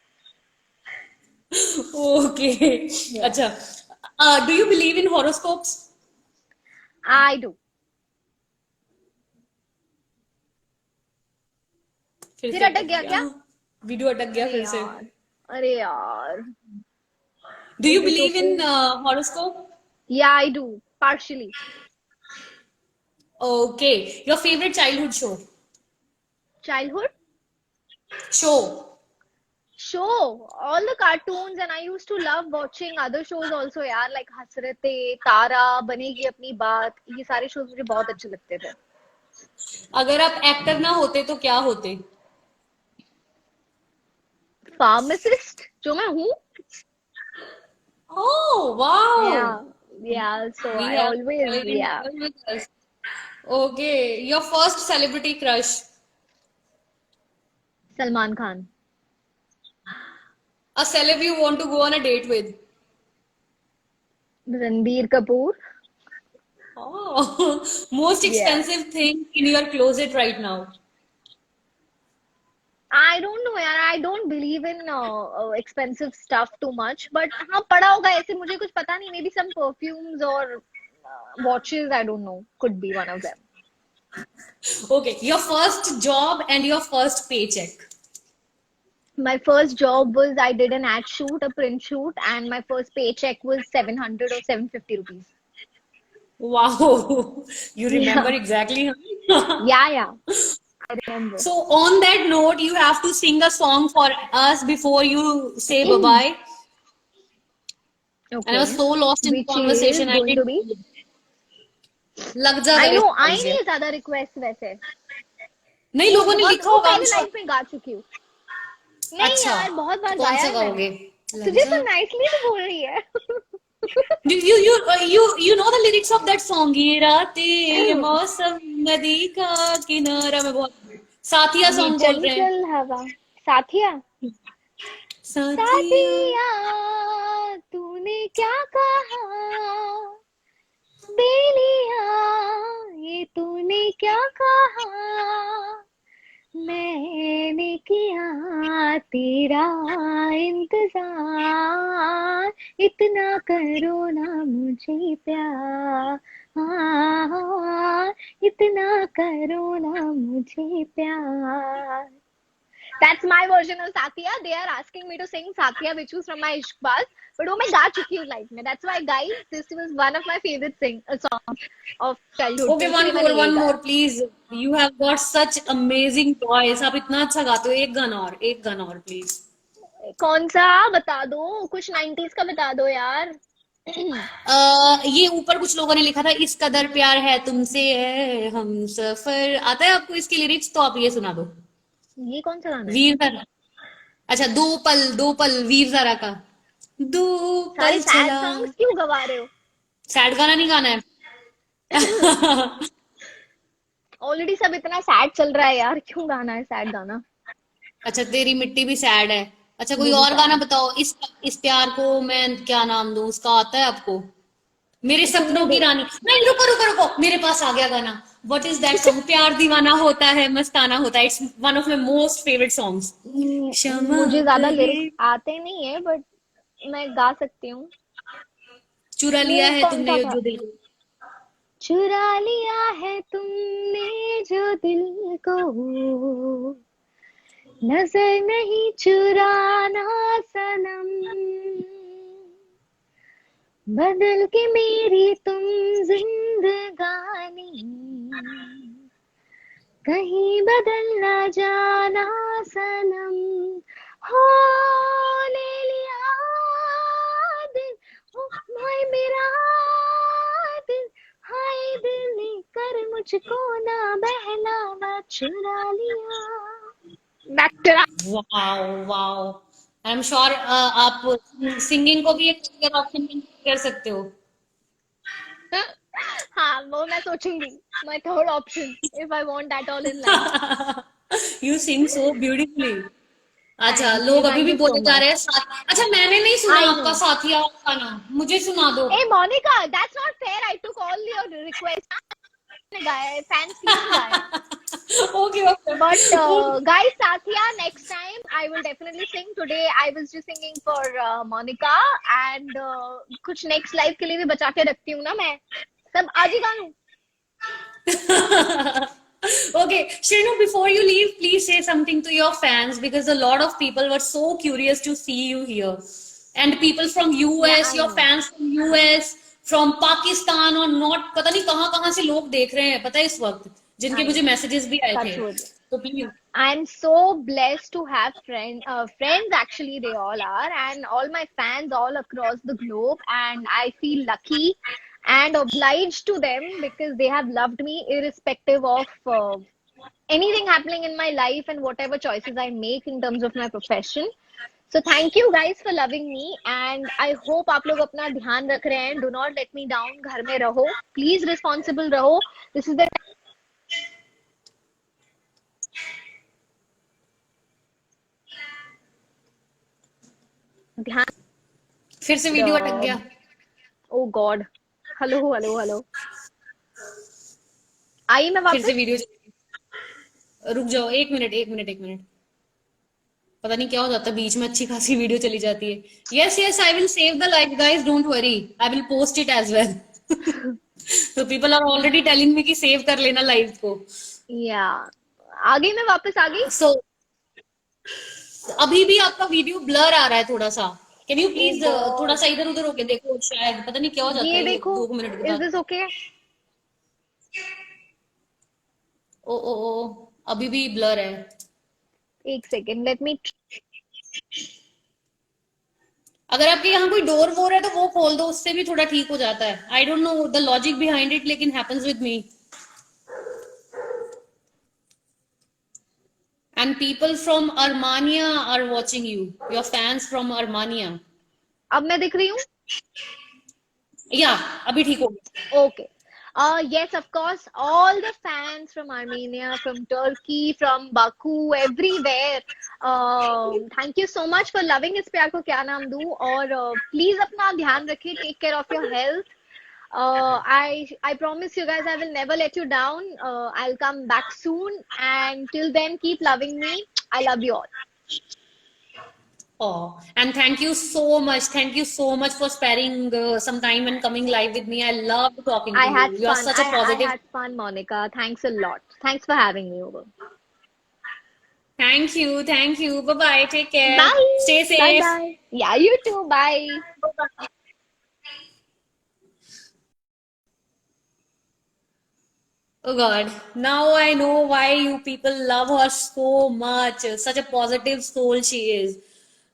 Okay. या, अच्छा. Do you believe in horoscopes? I do. फिर फिर से अटक अटक गया गया. क्या? वीडियो अटक गया अरे फिर से. यार, अरे यार. Do you is it believe okay? In horoscope? Yeah, I do, partially. Okay. Your favourite childhood show? Childhood show. show, all the cartoons, and I used to love watching other shows also यार, like हसरते, तारा, बनेगी अपनी बात. ये सारे shows मुझे बहुत अच्छे लगते थे. अगर आप एक्टर ना होते तो क्या होते? Pharmacist, जो मैं हूँ. Oh wow. Yeah, yeah. So We I have always, talented yeah. people with us. Okay, your first celebrity crush? Salman Khan. A celeb you want to go on a date with? Ranbir Kapoor. Oh, most Yeah. expensive thing in your closet right now? I don't know यार. I don't believe in expensive stuff too much. But हाँ, पड़ा होगा ऐसे, मुझे कुछ पता नहीं. Maybe some perfumes or watches. I don't know. Could be one of them. Okay, your first job and your first paycheck. My first job was, I did an ad shoot, a print shoot, and my first paycheck was 700 or 750 rupees. Wow, you remember Yeah, exactly, huh? yeah. I remember. So on that note, you have to sing a song for us before you say bye-bye. And I was Okay. so lost in the Which is conversation, I going to didn't. be. लग जा I गले know, आई से. नहीं है ज्यादा request वैसे. नहीं, वो लोगों ने बहुत, लिखा वो होगा, I'm पहले sure. लाइफ में गा चुकी हूँ. नहीं अच्छा, यार, बहुत तो बार कौन गाया सा है मैंने. गाओगे? लग तुझे जा. तो नाइसली तो बोल रही है. You know the lyrics of that song? ये रातें ये मौसम नदी का किनारा में बहुत. साथिया ये सॉन्ग बोल रहे हैं. चंचल हवा. साथिया. साथिया. साथिया, तूने क्या कहा. बेलिया, ये तूने क्या कहा. मैंने किया तेरा इंतजार. इतना करो ना मुझे प्यार. इतना करो ना मुझे प्यार. That's my version of Satya. They are asking me to sing Satya, which was from my Ishqbaz. But वो मैं गा चुकी हूँ लाइफ में. That's why, guys, this was one of my favorite songs of childhood. Okay, तो इसलिए मैंने one यही more, गाया. please. You have got such amazing voice. आप इतना अच्छा गाते हो. एक गाना और, please. कौन सा बता दो. कुछ 90s का बता दो यार. ये ऊपर कुछ लोगों ने लिखा था, इस कदर प्यार है तुमसे है हम सफर. आता है आपको इसके लिरिक्स? तो आप ये सुना दो. ये कौन सा गाना है? वीर जरा. अच्छा, दो पल वीर जरा का. दो सारे पल सैड चला. सॉन्ग्स क्यों गवा रहे हो? सैड गाना नहीं गाना है. ऑलरेडी सब इतना सैड चल रहा है यार. क्यों गाना है सैड गाना? अच्छा, तेरी मिट्टी भी सैड है. अच्छा, कोई वो भी और गाना सैड. बताओ. इस प्यार को मैं क्या नाम दूं? उसका आता है आपको? मेरे तुमने सपनों की रानी. नहीं, रुको, मेरे पास आ गया गाना. What is that song? प्यार दीवाना होता है मस्ताना होता है. It's one of my most favourite songs. क्षमा मुझे ज्यादा करे. लिरिक्स आते नहीं है, बट मैं गा सकती हूँ. चुरा लिया वो है कौन सा तुमने था? जो दिल को। चुरा लिया है तुमने जो दिल को, नजर नहीं चुराना सनम, बदल के मेरी तुम जिंदगानी, कहीं बदल ना जाना सनम। हो ले लिया दिल, ओ हाय मेरा दिल, हाय दिल ने कर मुझको ना बहलावा, चुरा लिया। Back to wow wow, I am sure आप सिंगिंग को भी एक करियर ऑप्शन कर सकते हो। हाँ, वो मैं सोचूंगी, my third option if I want that all in life. You sing so beautifully. अच्छा, लोग अभी थैंक भी यू सो बोले जा रहे मच। हैं अच्छा, मैंने नहीं सुना आई नो। आपका साथिया गाना, मुझे सुना दो। Hey Monica, that's not fair. I took all your requests. गाया फैंस ने गाया। Okay okay But okay. guys, Satya, next time I will definitely sing. Today I was just singing for Monica and कुछ next live के लिए भी बचा के रखती हूँ ना मैं, सब आज ही गा लूँ। Okay, Shrinu, before you leave, please say something to your fans because a lot of people were so curious to see you here. And people from Yeah, US, I your know. fans from US, from Pakistan और not पता नहीं कहाँ से लोग देख रहे हैं, पता है इस वक्त, जिनके I मुझे know. मैसेजेस भी आए थे। Touchwood. तो please. I'm so blessed to have friends actually they all are, and all my fans all across the globe, and I feel lucky and obliged to them because they have loved me irrespective of anything happening in my life and whatever choices I make in terms of my profession. So thank you guys for loving me, and I hope आप लोग अपना ध्यान रख रहे हैं. Do not let me down. घर में रहो. Please responsible रहो. This is the ध्यान. फिर से वीडियो अटक गया। Oh God. Hello hello hello. I मैं फिर से वापस. वीडियो, रुक जाओ, एक मिनट एक मिनट एक मिनट, पता नहीं क्या हो जाता है, बीच में अच्छी खासी वीडियो चली जाती है। Yes yes, I will save the live guys, don't worry, I will post it as well. तो people are already telling me कि सेव कर लेना लाइव को। या आ गई मैं वापस आ गई. सो अभी भी आपका वीडियो ब्लर आ रहा है थोड़ा सा, कैन यू Oh प्लीज थोड़ा God. सा इधर उधर होके देखो, शायद पता नहीं क्या हो जाता ये है ये देखो. 2 मिनट के Is बाद। this okay? ओ अभी भी ब्लर है। एक सेकेंड. Let me. अगर आपके यहाँ कोई डोर वोर है तो वो खोल दो, उससे भी थोड़ा ठीक हो जाता है। I don't know the logic behind it, लेकिन happens with me. And people from Armenia are watching you. Your fans from Armenia. अब मैं दिख रही हूँ. Yeah, अभी ठीक हो गया। Okay. Yes, of course. All the fans from Armenia, from Turkey, from Baku, everywhere. Thank you so much for loving इस प्यार को क्या नाम दूँ. और please अपना ध्यान रखिए. Take care of your health. I promise you guys I will never let you down. I'll come back soon. And till then, keep loving me. I love you all. Oh, and thank you so much. Thank you so much for sparing some time and coming live with me. I love talking I to you. had You are fun. such a I positive. had fun, Monica. Thanks a lot. Thanks for having me over. Thank you. Thank you. Bye bye. Take care. Bye. Stay Bye safe. bye. Yeah, you too. Bye. Oh God, now I know why you people love her so much. Such a positive soul she is.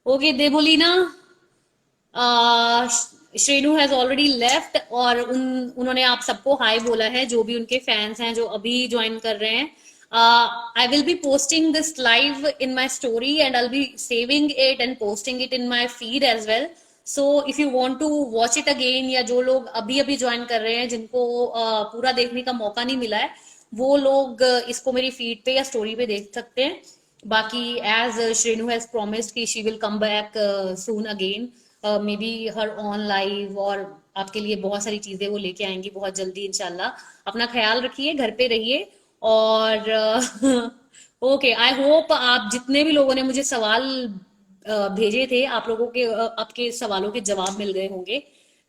Okay, Debolina, Shrenu has already left, और उन्होंने आप सबको हाय बोला है, जो भी उनके fans हैं जो अभी ज्वाइन कर रहे हैं। I will be posting this live in my story and I be saving it and posting it in my feed as well. So if you want to watch it again, या जो लोग अभी अभी join कर रहे हैं जिनको पूरा देखने का मौका नहीं मिला है, वो लोग इसको मेरी फीड पे या स्टोरी पे देख सकते हैं। बाकी एज श्रेनु हैज प्रॉमिस्ड कि she will come back soon again, may be her on live, और आपके लिए बहुत सारी चीजें वो लेके आएंगी बहुत जल्दी इंशाल्लाह। अपना ख्याल रखिए, घर पे रहिए, और ओके, आई होप आप जितने भी लोगों ने मुझे सवाल भेजे थे, आप लोगों के आपके सवालों के जवाब मिल गए होंगे।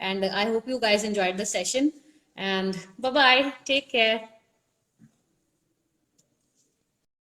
and I hope you guys enjoyed the session. And bye bye. Take care.